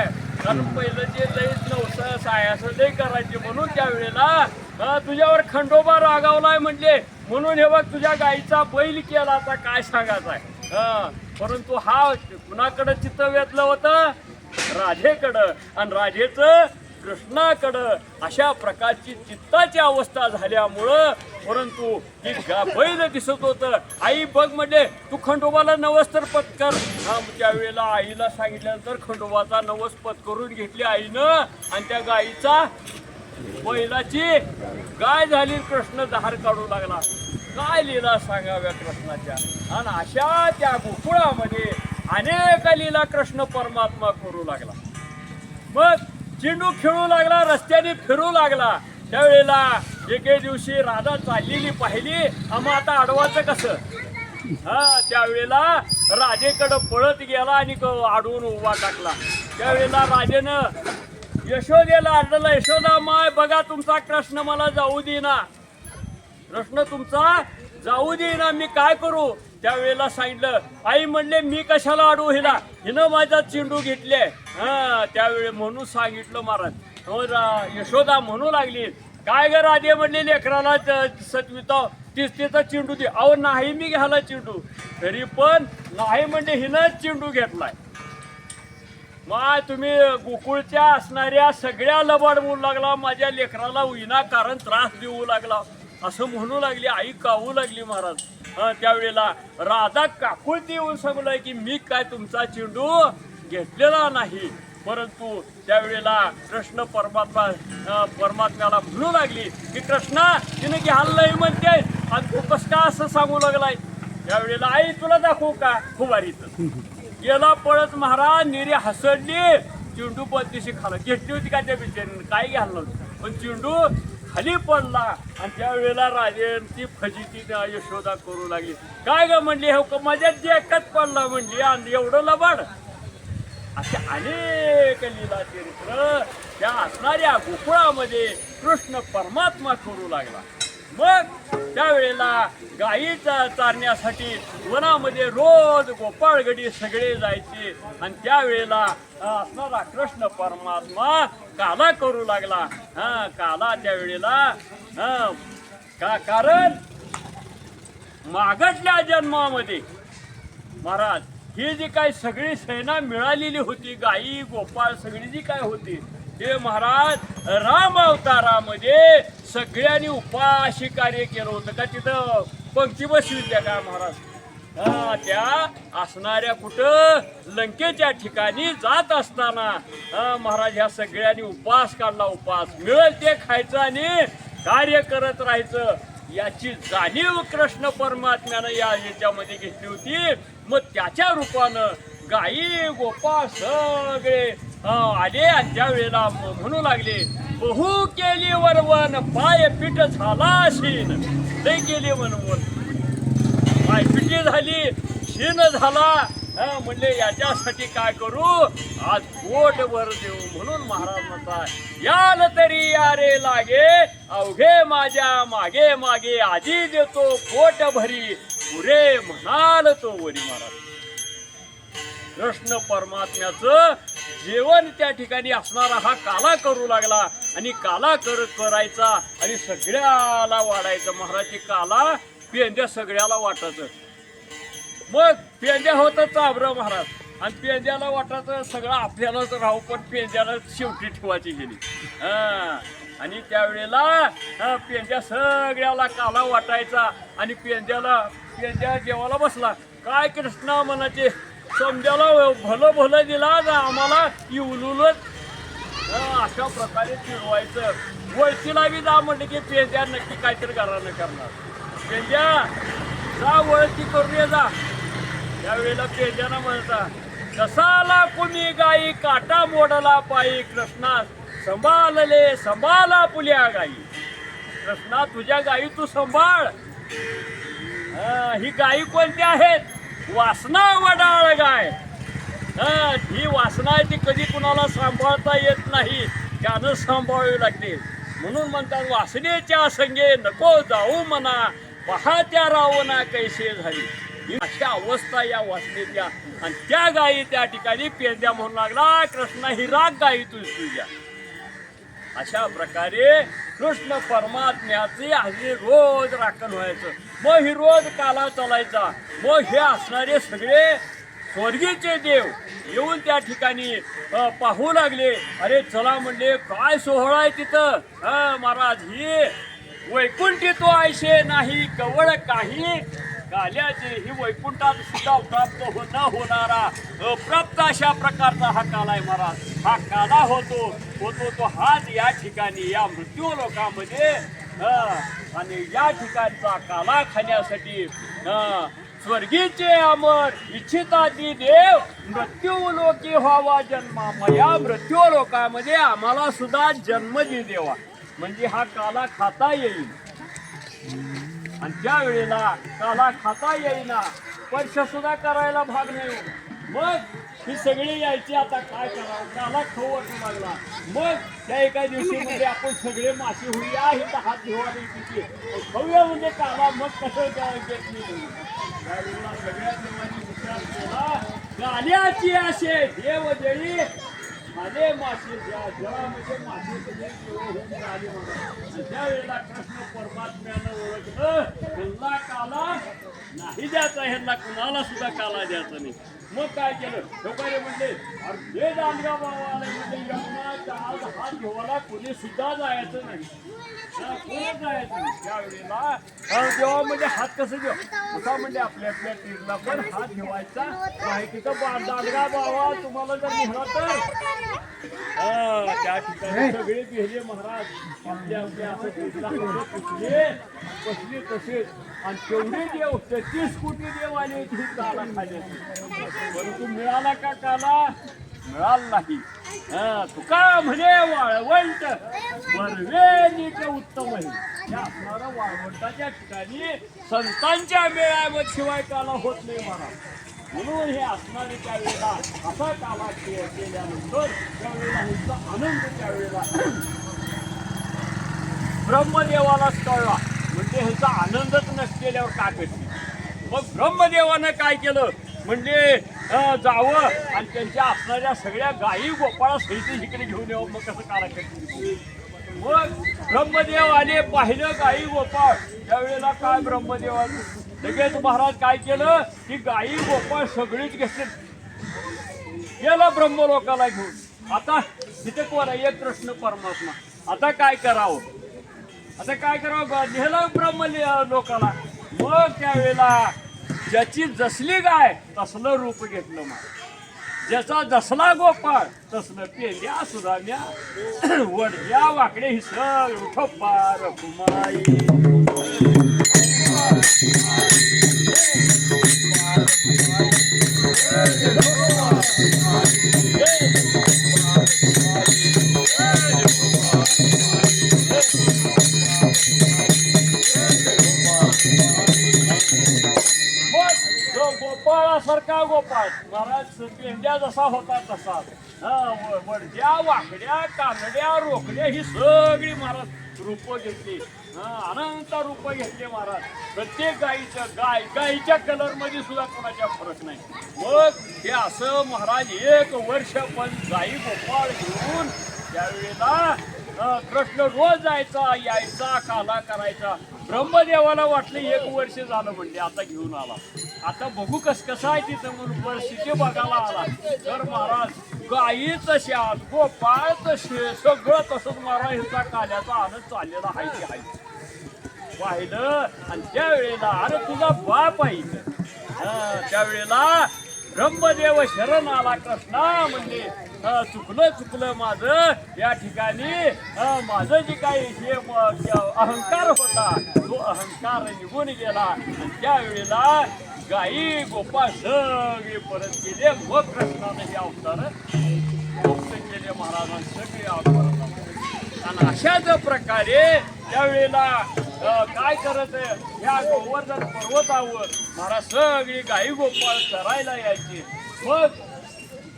कारण पहिलं जे लईच नवसं सायासं लई करायचे, म्हणून त्यावेळेला तुझ्यावर खंडोबा रागावलाय म्हणले, म्हणून हे बघ तुझ्या गायीचा बैल केला. आता काय सांगायचं आहे. परंतु हा कुणाकडं चित्त वेधलं होतं? राधेकडं. आणि राधेचं कृष्णाकडं अशा प्रकारची चित्ताची अवस्था झाल्यामुळं, परंतु ही बैल दिसत होतं. आई बघ म्हणले तू खंडोबाला नवस तर पत्कर. त्यावेळेला आईला सांगितल्यानंतर खंडोबाचा नवस पत्करून घेतली आईनं आणि त्या गाईचा बैलाची गाय झाली. कृष्ण धार काढू लागला. काय लीला सांगाव्या कृष्णाच्या. आणि अशा त्या गोकुळामध्ये अनेक लीला कृष्ण परमात्मा करू लागला. मग चेंडू खेळू लागला, रस्त्याने फिरू लागला. त्यावेळेला एके दिवशी राधा चाललेली पाहिली, मग आता अडवायचं कसं. त्यावेळेला राजेकडं पळत गेला आणि अडवून उभा टाकला. त्यावेळेला राजेनं यशोदेला अडवलं, यशोदा माय बघा तुमचा कृष्ण मला जाऊ देईना, कृष्ण तुमचा जाऊ देईना, मी काय करू. त्यावेळेला सांगितलं, आई म्हणले मी कशाला अडवू हिला, हिनं माझा चेंडू घेतले. त्यावेळी म्हणून सांगितलं महाराज. यशोदा म्हणू लागली, काय ग राधे म्हणले लेकराला सतविता तिचा चेंडू दे. अहो नाही मी घ्यायला चेंडू, तरी पण नाही म्हणजे हिनंच चेंडू घेतलाय. मग तुम्ही गोकुळच्या असणाऱ्या सगळ्या लबाड म्हणू लागला, माझ्या लेकराला विनाकारण त्रास देऊ लागला असं म्हणू लागली. आई कावू लागली महाराज. त्यावेळेला राधा काकुळती येऊन सांगलाय की मी काय तुमचा चेंडू घेतलेला नाही. परंतु त्यावेळेला कृष्ण परमात्म्याला म्हणू लागली की कृष्णा तिने घ्यायला नाही म्हणते आणि तू कसं का असं सांगू लागलाय. त्यावेळेला आई तुला दाखवू का खुबारीचं. गेला पळत महाराज, निरी हसडली, चेंडू पद्धतीशी खाला. घेतली होती का त्या बिचारीने, काय घ्यायला नव्हतं, पण चेंडू खाली पडला. आणि त्यावेळेला राजेंची फजिती यशोदा करू लागली. काय ग म्हणली, हो माझ्या देखत पडला म्हणली आणि एवढं लबाड. असे अनेक लीला चरित्र त्या असणाऱ्या गोकुळामध्ये कृष्ण परमात्मा करू लागला. मग त्यावेळेला गायी चारण्यासाठी वनामध्ये रोज गोपाळगडी सगळे जायचे आणि त्यावेळेला असणारा कृष्ण परमात्मा काला करू लागला. काला त्यावेळेला कारण मागटल्या जन्मामध्ये महाराज ही जी काही सगळी सेना मिळालेली होती, गायी गोपाळ सगळी जी काय होती, ते महाराज राम अवतारामध्ये सगळ्यांनी उपाशी कार्य केलं होतं. का तिथं पंक्ती बसली त्या का महाराज? त्या असणाऱ्या कुठं लंकेच्या ठिकाणी जात असताना महाराज ह्या सगळ्यांनी उपास काढला. उपास मिळेल ते खायचं आणि कार्य करत राहायचं, याची जाणीव कृष्ण परमात्म्यानं याच्यामध्ये घेतली होती. मग त्याच्या रूपानं गायी गोपाळ सगळे आले आणि त्यावेळेला म्हणू लागले, बहु केली वरवन पाय पीठ झाला शीन. लय केली वनवन, पाय पिठी झाली, शीन झाला. म्हणले याच्यासाठी काय करू, आज पोट भर देऊ. म्हणून महाराज म्हणतात, याल तरी यारे लागे अवघे माझ्या मागे मागे, आधी देतो पोट भरी पुरे म्हणाल तो वरी. महाराज कृष्ण परमात्म्याचं जेवण त्या ठिकाणी असणारा हा काला करू लागला आणि काला करायचा आणि सगळ्याला वाढायचं. महाराज काला पेंद्या सगळ्याला वाटायचं. मग पेंद्या होतं चाबरं महाराज आणि पेंद्याला वाटायचं सगळं आपल्यालाच राहू, पण पेंद्याला शेवटी ठेवायची गेली. आणि त्यावेळेला पेंद्या सगळ्याला काला वाटायचा आणि पेंद्या जेवायला बसला. काय कृष्णा म्हणायचे, समजायला भलं भलं दिला आम्हाला इवलूलच. अशा प्रकारे चिडवायचं. वळतीला बी जा म्हणलं की पेंद्या नक्की काहीतरी घरानं करणार. पेंद्या जा वळती करून ये जा. त्यावेळेला पेंद्यानं म्हणता, कसाला कुणी गाई काटा मोडला पायी, कृष्णा संभाळले संभाळा पुल्या गाई. कृष्णा तुझ्या गाई तू सांभाळ. ही गाई कोणत्या आहेत? वासना वडाळ गाय. ही वासना आहे ती कधी कुणाला सांभाळता येत नाही, त्यानं सांभाळावी लागते. म्हणून म्हणतात, वासनेच्या संगे नको जाऊ म्हणा, पहात्या रावणा कैसे झाली. ही अशा अवस्था या वासनेच्या. आणि त्या गायी त्या ठिकाणी पेंद्या म्हणू लागला, कृष्णा ही राग गायी तुझ्या. अशा प्रकारे कृष्ण परमात्म्याचे हल्ली रोज राखण व्हायचं. मग ही रोज काला चालायचा. मग हे असणारे सगळे स्वर्गीचे देव येऊन त्या ठिकाणी पाहू लागले. अरे चला म्हणले, काय सोहळा आहे तिथं. महाराज ही वैकुंठी तो आयशे नाही कवळ काही काल्याचे. ही वैकुंठात सुद्धा प्राप्त न होणारा अप्राप्त अशा प्रकारचा हा काला आहे महाराज. हा काला होतो तो हाच या ठिकाणी या मृत्यू लोकांमध्ये आणि या ठिकाणचा काला खाण्यासाठी स्वर्गीचे अमर इच्छिताती देव मृत्यू लोकी व्हावा जन्मा. या मृत्यू लोकांमध्ये आम्हाला सुद्धा जन्म दे देवा, म्हणजे हा काला खाता येईल. आणि त्या वेळेला काला खाता येईना, स्पर्श सुद्धा करायला भाग नाही. मग ही सगळी यायची. आता काय करावं, काला खाऊ वाटू लागला. मग त्या एका दिवशी म्हणजे आपण सगळे मासे होऊया, ही हात घेऊया तिथे खाऊया म्हणजे काला. मग कसं घेत नाही. त्यावेळेला सगळ्या देवांनी विचार केला, काल्याची असे देव जळी आले मासे जळामध्ये मासे सगळे होऊन आले म्हणून. त्यावेळेला कृष्ण परमात्म्यानं ओळखलं, ह्यांना काला नाही द्यायचा, ह्यांना कुणाला सुद्धा काला द्यायचा नाही. मग काय केलं, लोकांनी म्हणले, अरे दांडगा बाबा आले म्हणजे यमुनाचा आज हात घेवायला कोणी सुद्धा जायचं नाही. कोण जायचं नाही. त्यावेळेला जेव्हा म्हणजे हात कसं घेऊ असा म्हणजे आपल्या तीरला पण हात घेवायचा नाही. तिथं दांडगा बाबा तुम्हाला जर निघाला तर त्या ठिकाणी सगळे गेले महाराज. आपल्या असं पुसले बसले तसेच. आणि तेवढे देव 33 कोटी देव आले ही काला खाण्याची. परंतु मिळाला का काला? मिळाला नाही. तुका म्हणे वाळवंट वरवेणीचे उत्तम आहे. त्या असणारा वाळवंटाच्या ठिकाणी संतांच्या मेळाव्याशिवाय काला होत नाही महाराज. म्हणून हे असणारे त्यावेळेला असा काला केल्यानंतर त्यावेळेला नुसता आनंद त्यावेळेला ब्रह्मदेवालाच कळला. म्हणजे ह्याचा आनंदच नसलेल्यावर का करते. मग ब्रह्मदेवानं काय केलं म्हणजे जावं आणि त्यांच्या असणाऱ्या सगळ्या गायी गोपाळा सहित इकडे घेऊन यावं. मग कसं कारा करते. मग ब्रह्मदेव आले, पाहिलं गायी गोपाळ. त्यावेळेला काय ब्रह्मदेवानं लगेच महाराज काय केलं की गायी गोपाळ सगळीच घेतले, गेला ब्रह्मलोकाला घेऊन. आता तिथे कोण आहे, एक कृष्ण परमात्मा. आता काय करावं, आता काय करावं, नेलं ब्रह्म लोकाला. मग त्यावेळेला ज्याची जसली गाय तसलं रूप घेतलं. मग ज्याचा जसला गोपाळ तसलं पेंड्या सुधाम्या वडल्या वाकडे हिसळ ठोपा रखुमाई. गोपाळासारखा गोपाळ महाराज पेंड्या जसा होता तसा. वडद्या वाकड्या कानड्या रोकड्या ही सगळी महाराज रूप घेतली. अनंत रूप घेतले महाराज. प्रत्येक गायीच्या कलर मध्ये सुद्धा कोणाच्या फरक नाही. मग हे असं महाराज 1 वर्ष पण गायी गोपाळ घेऊन त्यावेळेला कृष्ण रोज जायचा यायचा काला करायचा. ब्रह्मदेवाला वाटलं 1 वर्ष झालं म्हणजे आता घेऊन आला, आता बघू कसं आहे तिथं म्हणून परिस्थिती बघायला आला. तर महाराज गायी तशा गोपाळ तसे सगळं तसंच महाराज ह्याचा काल्याचा आनंद चाललेला आहे की आहे पाहिलं. आणि त्यावेळेला अरे तुझा बाप आहे त्यावेळेला ब्रह्मदेव शरण आला. कृष्णा म्हणजे चुकलं माझं या ठिकाणी. माझं जे काही हे अहंकार होता तो अहंकार निघून गेला. आणि त्यावेळेला गायी गोपाळ सगळे परत गेले. मग कृष्णाने हे अवतार मुक्त केले महाराजांनी सगळे अवतार. आणि अशाच प्रकारे त्यावेळेला काय करत ह्या गोवर्धन पर्वतावर महाराज सगळी गायी गोपाळ चरायला यायचे. मग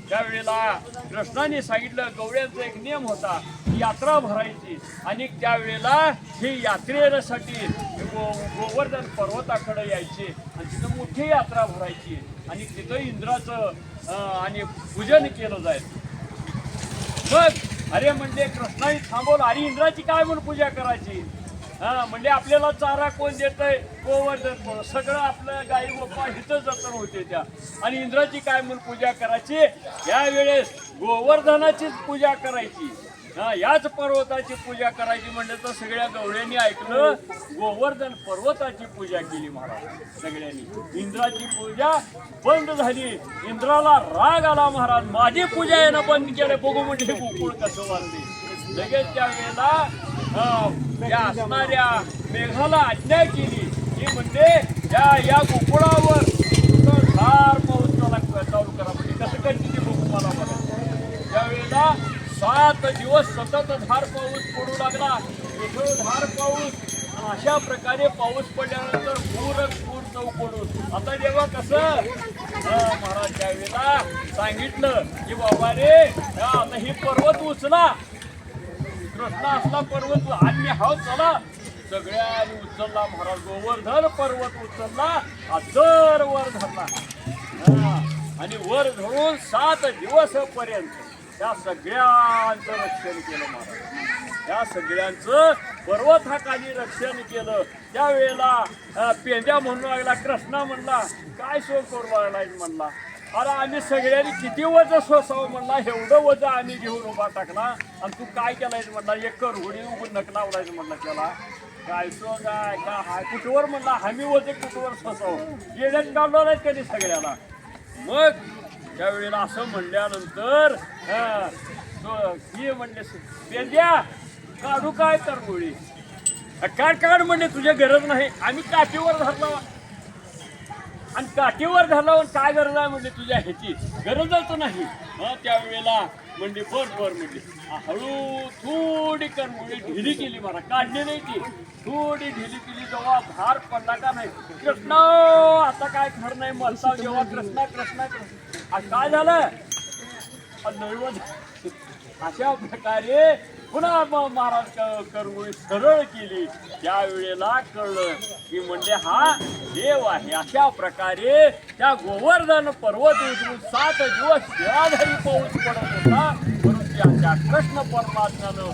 त्यावेळेला कृष्णाने सांगितलं गवळ्यांचा एक नियम होता, यात्रा भरायची. आणि त्यावेळेला ही यात्रेसाठी गोवर्धन पर्वताकडे यायचे आणि तिथं मोठी यात्रा भरायची आणि तिथं इंद्राचं आणि पूजन केलं जायचं. मग अरे म्हणजे कृष्णाने थांबवलं. अरे इंद्राची काय म्हणून पूजा करायची. म्हणजे आपल्याला चारा कोण देतंय, गोवर्धन. सगळं आपलं गाई गोपाळ हिथं जतन होते त्या. आणि इंद्राची काय म्हणून पूजा करायची. यावेळेस गोवर्धनाचीच पूजा करायची. याच पर्वताची पूजा करायची म्हणजे तर सगळ्या गवळ्यांनी ऐकलं. गोवर्धन पर्वताची पूजा केली महाराज सगळ्यांनी. इंद्राची पूजा बंद झाली. इंद्राला राग आला. महाराज माझी पूजा यानं बंद केलं, बघू म्हणजे गोकुळ कसं वाढते. लगेच त्या वेळेला या असणाऱ्या मेघाला आज्ञा केली की म्हणजे या गोकुळावर धार पाऊस चालू करा. म्हणजे कसं करते ते बघू मला बघा. त्यावेळेला 7 दिवस सतत धार पाऊस पडू लागला. धार पाऊस. अशा प्रकारे पाऊस पडल्यानंतर पूर चौकडून. आता जेव्हा कसं महाराज त्यावेळेला सांगितलं की बाबा रे आता ही पर्वत उचला. कृष्ण असला पर्वत आम्ही हाव चला. सगळ्यांनी उचलला महाराज. गोवर्धन पर्वत उचलला. आदर वर धरला आणि वर धरून 7 दिवसपर्यंत त्या सगळ्यांचं रक्षण केलं महाराज. त्या सगळ्यांचं पर्वत हाकाने रक्षण केलं. त्यावेळेला पेंड्या म्हणू लागला. कृष्णा म्हणला काय सो करू लागलाय म्हणला. अरे आम्ही सगळ्यांनी किती वजन सोसावं म्हणला. एवढं वजन आम्ही घेऊन उभा टाकला आणि तू काय केलाय म्हणला. एक करहुडी उघड नक लावलाय म्हणला. त्याला काय सो काय का हाय कुठवर म्हणला. आम्ही वजन कुठवर सोसावं येण्यात काढलो नाही कधी सगळ्याला. मग त्यावेळेला असं म्हणल्यानंतर ही म्हणले पेंद्या काढू काय करहुडी. काढ म्हणले तुझ्या गरज नाही. आम्ही काठीवर धरला आणि काठीवर धरला काय गरज आहे म्हणजे तुझ्या ह्याची गरजच नाही. त्यावेळेला म्हणजे बर म्हणजे हळू थोडी करमुळी ढिली केली. मला काढली नाही ती. थोडी ढिली केली. जेव्हा भार पडला का नाही कृष्ण आता काय खरं नाही म्हणता. जेव्हा कृष्णा काय झालं नैवत. अशा प्रकारे पुन्हा महाराज करवळी सरळ केली. त्यावेळेला कळलं की म्हणजे हा देव आहे. अशा प्रकारे त्या गोवर्धन पर्वत उतरून 7 दिवस निराधारी पाऊस पडत होता, परंतु त्या कृष्ण परमात्म्यानं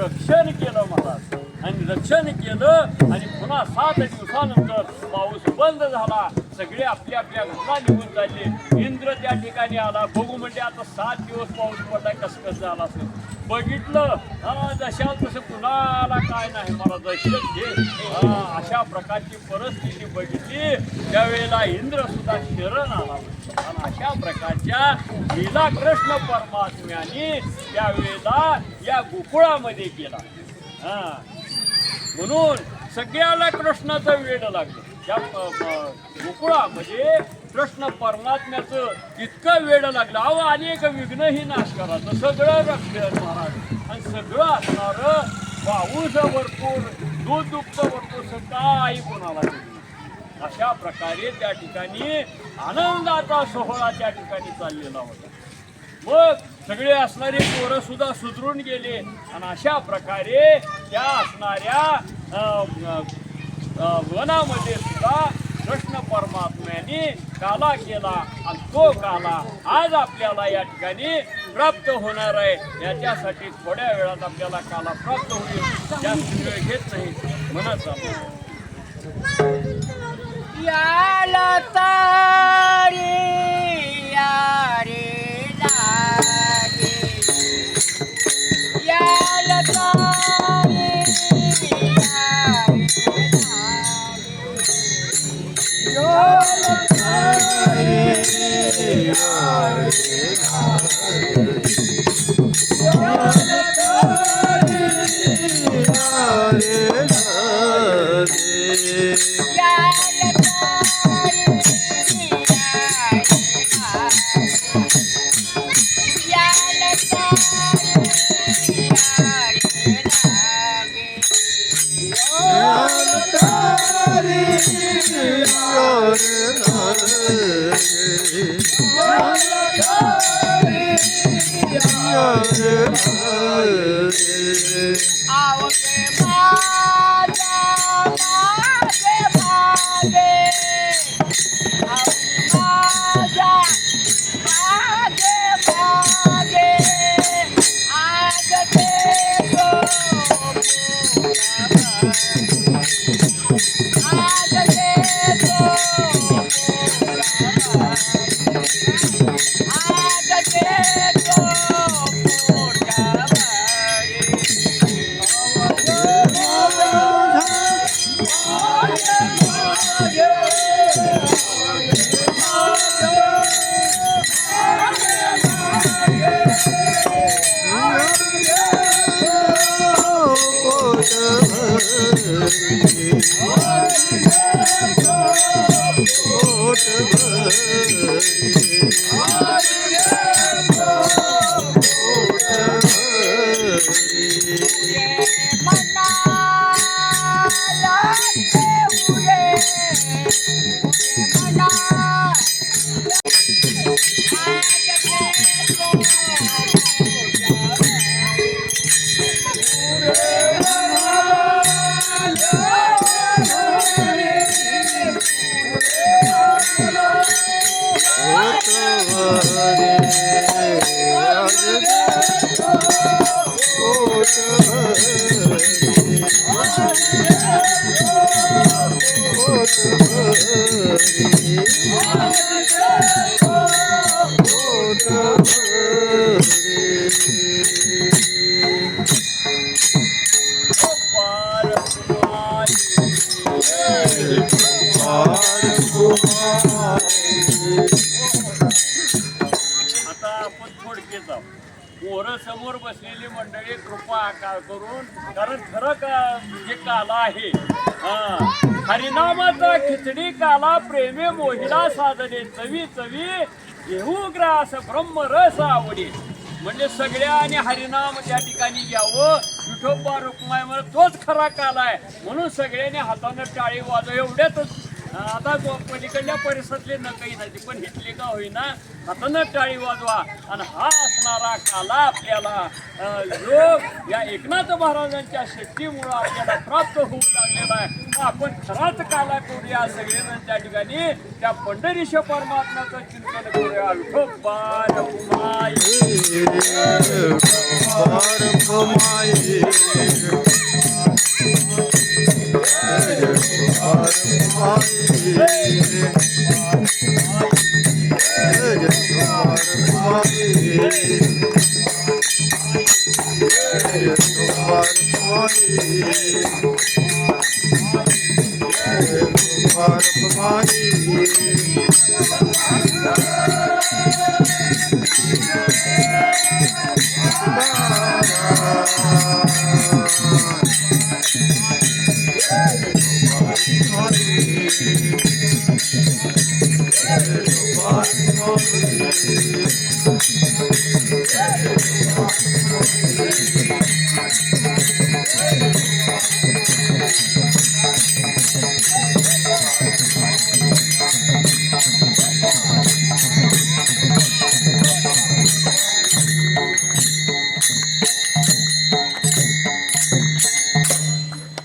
रक्षण केलं महाराज. आणि रक्षण केलं आणि पुन्हा 7 दिवसानंतर पाऊस बंद झाला. सगळे आपल्या आपल्या घरला निघून चालले. इंद्र त्या ठिकाणी आला. बघू म्हणजे आता 7 दिवस पाऊस पडलाय, कसं कसं झाला असेल. बघितलं जशा तसं कुणाला काय नाही मला दहशत घे. अशा प्रकारची परिस्थिती बघितली. त्यावेळेला इंद्र सुद्धा शरण आला. आणि अशा प्रकारच्या लीला कृष्ण परमात्म्याने त्यावेळेला या गोकुळामध्ये केला. म्हणून सगळ्याला कृष्णाचं वेड लागलं. त्या गोकुळामध्ये कृष्ण परमात्म्याचं इतकं वेड लागलं. अहो अनेक विघ्नही नाश करायचं, सगळं रक्षण महाराज. आणि सगळं असणारं पाऊस भरपूर, दूध दुप्त भरपूर, काही कोणाला नाही. अशा प्रकारे त्या ठिकाणी आनंदाचा सोहळा त्या ठिकाणी चाललेला होता. मग सगळे असणारे पोरं सुद्धा सुधरून गेले. आणि अशा प्रकारे त्या असणाऱ्या वनामध्ये सुद्धा कृष्ण परमात्म्याने काला केला. आणि तो काला आज आपल्याला या ठिकाणी प्राप्त होणार आहे. याच्यासाठी थोड्या वेळात आपल्याला काला प्राप्त होईल. जास्त वेळ घेत नाही म्हणत याला तारी यारे लागे, याला तारी यारे लागे, याला तारी यारे आवके माझा माझे माझे माझा माझे माझे आज देतो आज देतो आज देतो आता आपण थोडक्यात आहोत. पोरं समोर बसलेली मंडळी कृपा करून, कारण खरं जे काला आहे हरिनामाचा खिचडी काला प्रेमे मोहिला साधने चवी चवी घेऊ ग्रास ब्रह्मरस आवडी. म्हणजे सगळ्यांनी हरिनाम त्या ठिकाणी घ्यावं. विठोबा रुक्माई म्हणून तोच खरा काला आहे. म्हणून सगळ्यांनी हातानं टाळी वाजव. एवढ्यातच आता पलीकडल्या परिसरातले न काही नाही पण इथले का होईना हातानं टाळी वाजवा आणि हा असणारा काला आपल्याला योग या एकनाथ महाराजांच्या शक्तीमुळे आपल्याला प्राप्त होऊ लागलेला आहे. आपण खराच काला करूया सगळेजण त्या ठिकाणी त्या पंढरीश परमात्म्याचं चिंतन करूया. विठोबा रखुमाई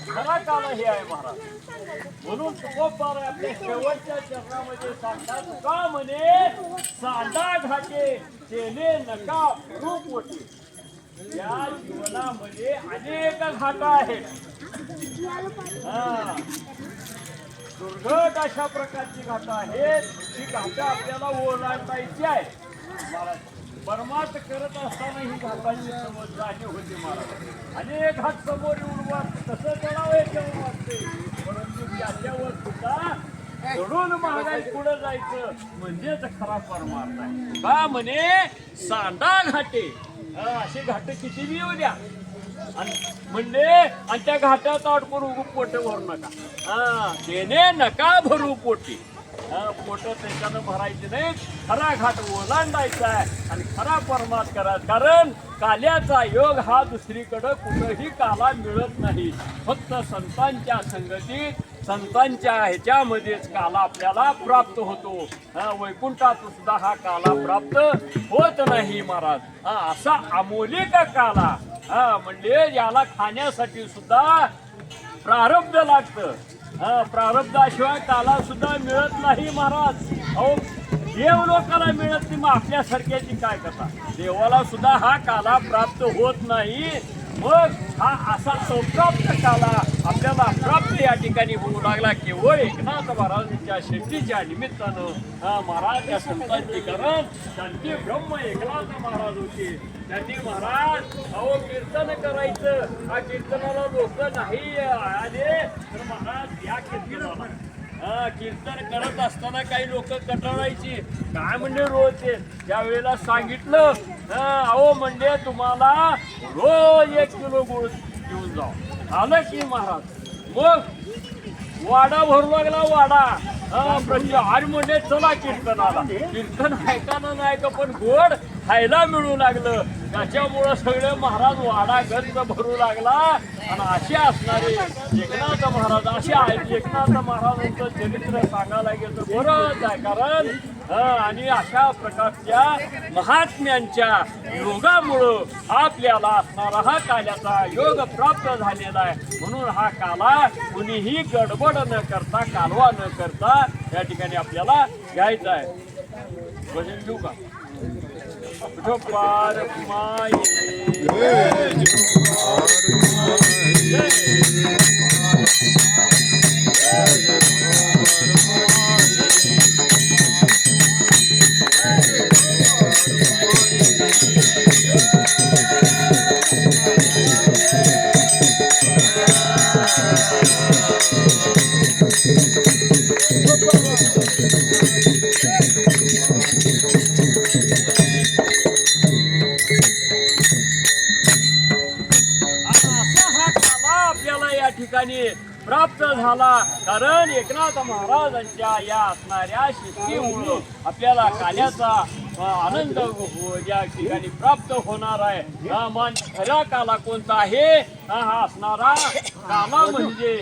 खरा काल हे आहे महाराज. म्हणून तुकोबार आपल्या शेवटच्या चरणामध्ये सांगतात का म्हणे सांडा घाटे तेने नका रूप होते. या जीवनामध्ये अनेक घाट आहेत. दुर्घट अशा प्रकारची घाट आहेत. ही घाट आपल्याला ओलांडायची आहे महाराज. परमार्थ करत असताना ही घाटाची समज जाणीव होती महाराज. अनेक घाट समोर येऊन वाटत तसं चढावं तेव्हा वाटते परंतु त्याच्यावर सुद्धा चढून महाराज पुढे जायचं म्हणजेच खरा परमार्थ आहे. का म्हणे सांडा घाटे अशी घाट किती बी येऊ द्या आणि म्हणले आणि त्या घाटात अडकून उगू पोट भरू नका. देणे नका भरू पोटी. पोट त्याच्यानं भरायचे नाही. खरा घाट ओलांडायचा आहे आणि खरा परमार्थ करायचा. कारण काल्याचा योग हा दुसरीकडं कुठंही काला मिळत नाही. फक्त संतांच्या संगतीत संतांच्या ह्याच्यामध्येच काला आपल्याला प्राप्त होतो. वैकुंठात सुद्धा हा काला प्राप्त होत नाही महाराज. असा अमोलिक काला म्हणजे याला खाण्यासाठी सुद्धा प्रारब्ध लागतं. प्रारब्धाशिवाय काला सुद्धा मिळत नाही महाराज. अहो देव लोकांना मिळत नाही मग आपल्यासारख्याची काय कथा. देवाला सुद्धा हा काला प्राप्त होत नाही. मग हा असा अप्राप्त काला आपल्याला प्राप्त या ठिकाणी होऊ लागला केवळ एकनाथ महाराजांच्या शक्तीच्या निमित्तानं. महाराज या संतांची कारण शांती ब्रह्म एकनाथ महाराज होते. त्यांनी महाराज अहो कीर्तन करायचं. हा कीर्तनाला लोक नाही आले तर महाराज या कीर्तनाला कीर्तन करत असताना काही लोक कटाळायची. काय म्हणजे रोज त्यावेळेला सांगितलं अहो म्हणजे तुम्हाला रोज 1 किलो गुळ घेऊन जाऊ. आलं की महाराज मग वाडा भरू लागला. वाडा अरे म्हणजे चला कीर्तनाला. कीर्तन ऐकायला नाही का पण गोड खायला मिळू लागलं. त्याच्यामुळं सगळं महाराज वाडा गंज भरू लागला. आणि असे असणारे एकनाथ महाराज असे आहेत. एकनाथ महाराजांचं चरित्र सांगायला गेलं तर बरंच आहे. कारण आणि अशा प्रकारच्या महात्म्यांच्या योगामुळं आपल्याला असणारा हा काल्याचा योग प्राप्त झालेला आहे. म्हणून हा काला कुणीही गडबड न करता कालवा न करता या ठिकाणी आपल्याला घ्यायचा आहे. भजन घेऊ का? विठोबा रखुमाई प्राप्त झाला. कारण एकनाथ महाराजांच्या या असणाऱ्या शक्तीमुळं आपल्याला काल्याचा आनंद या ठिकाणी प्राप्त होणार आहे. मान खरा काला कोणता आहे? हा असणारा काला म्हणजे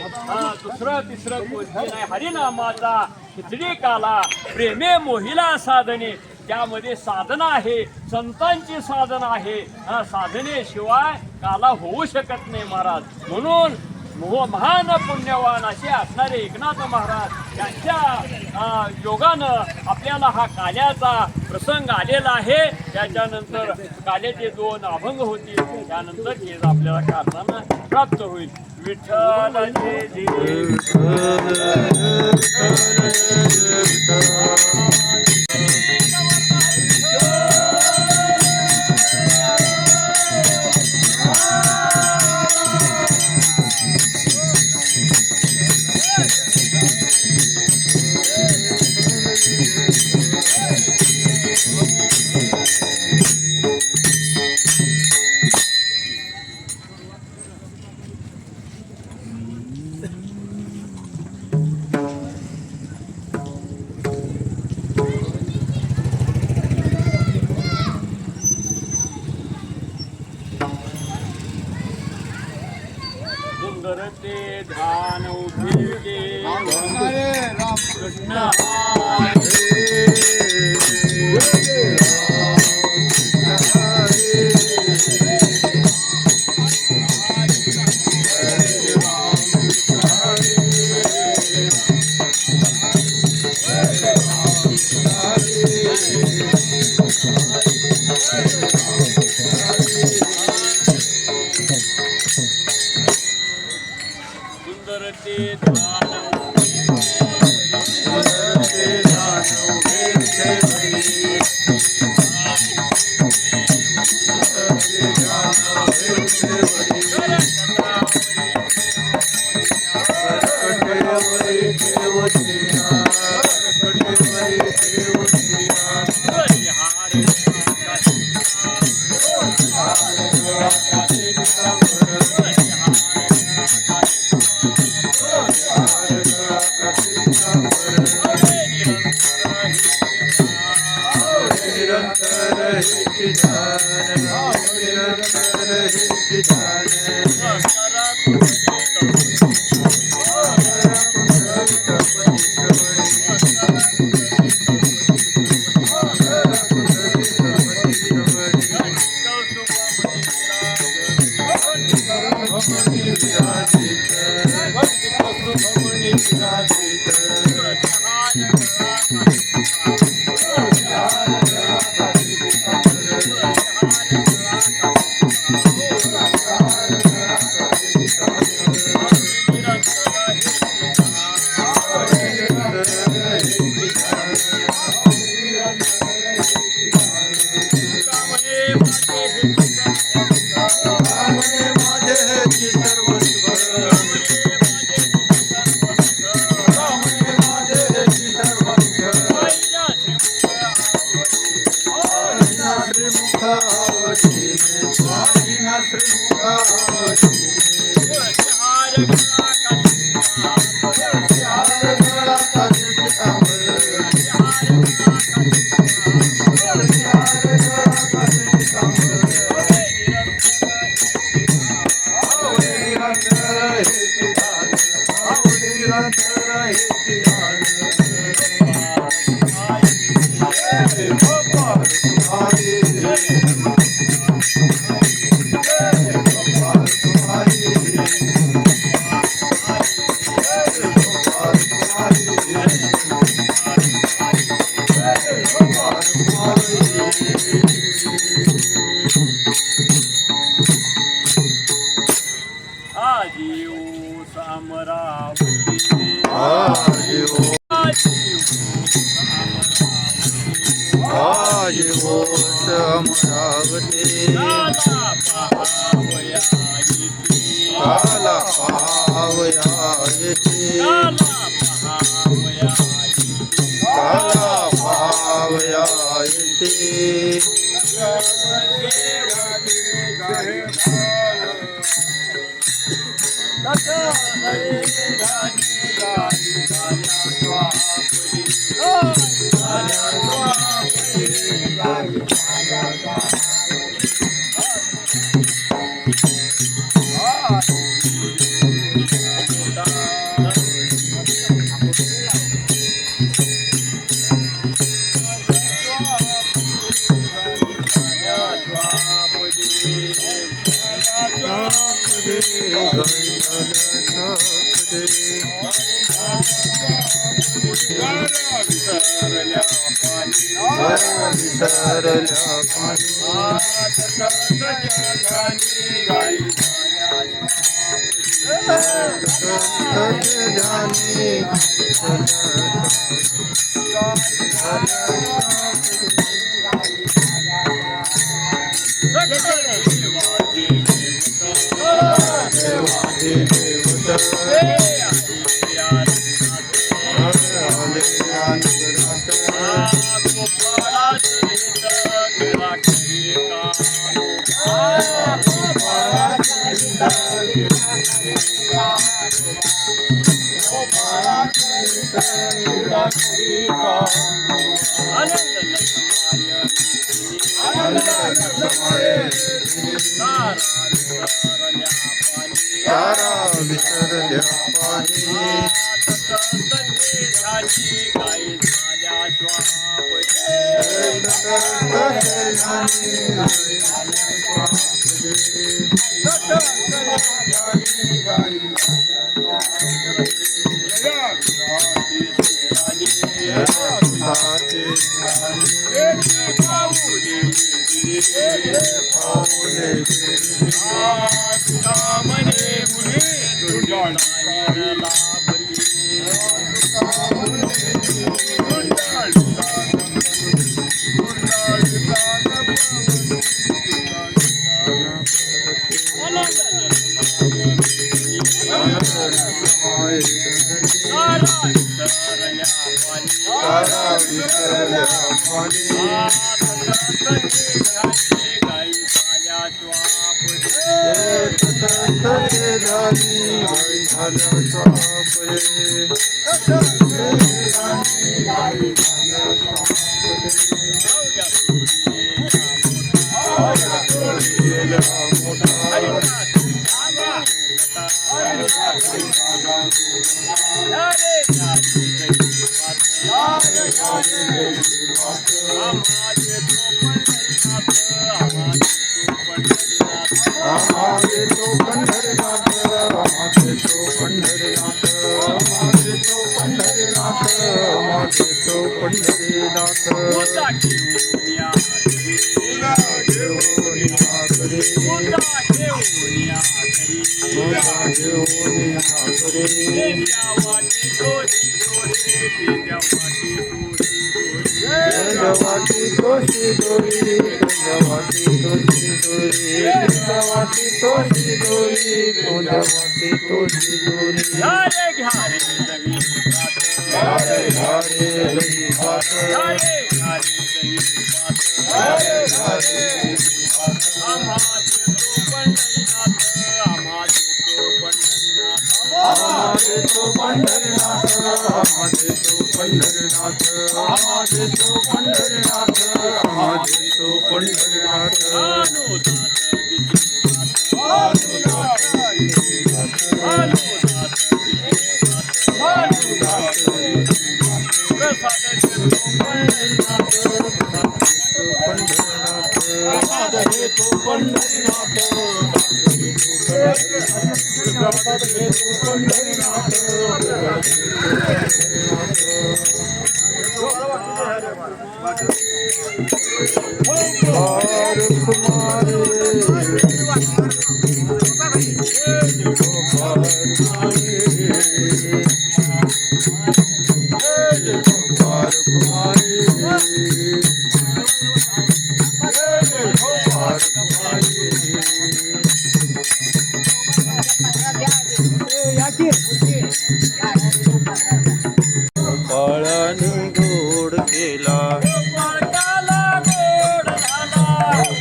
दुसरं तिसरं कोणते नाही, हरिनामाचा खिचडी काला. प्रेमे मोहिला साधने, त्यामध्ये साधना आहे, संतांची साधना आहे. साधनेशिवाय काला होऊ शकत नाही महाराज. म्हणून महान पुण्यवान असे असणारे एकनाथ महाराज यांच्या योगानं आपल्याला हा काल्याचा प्रसंग आलेला आहे. त्याच्यानंतर काल्याचे 2 अभंग होतील, त्यानंतर हे आपल्याला कारणानं प्राप्त होईल. विठ्ठलाचे दिले सुंदर ते ध्यान उभिरते कृष्ण सुंदर ते ध्यान Oh, विसरल्या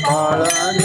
काळाने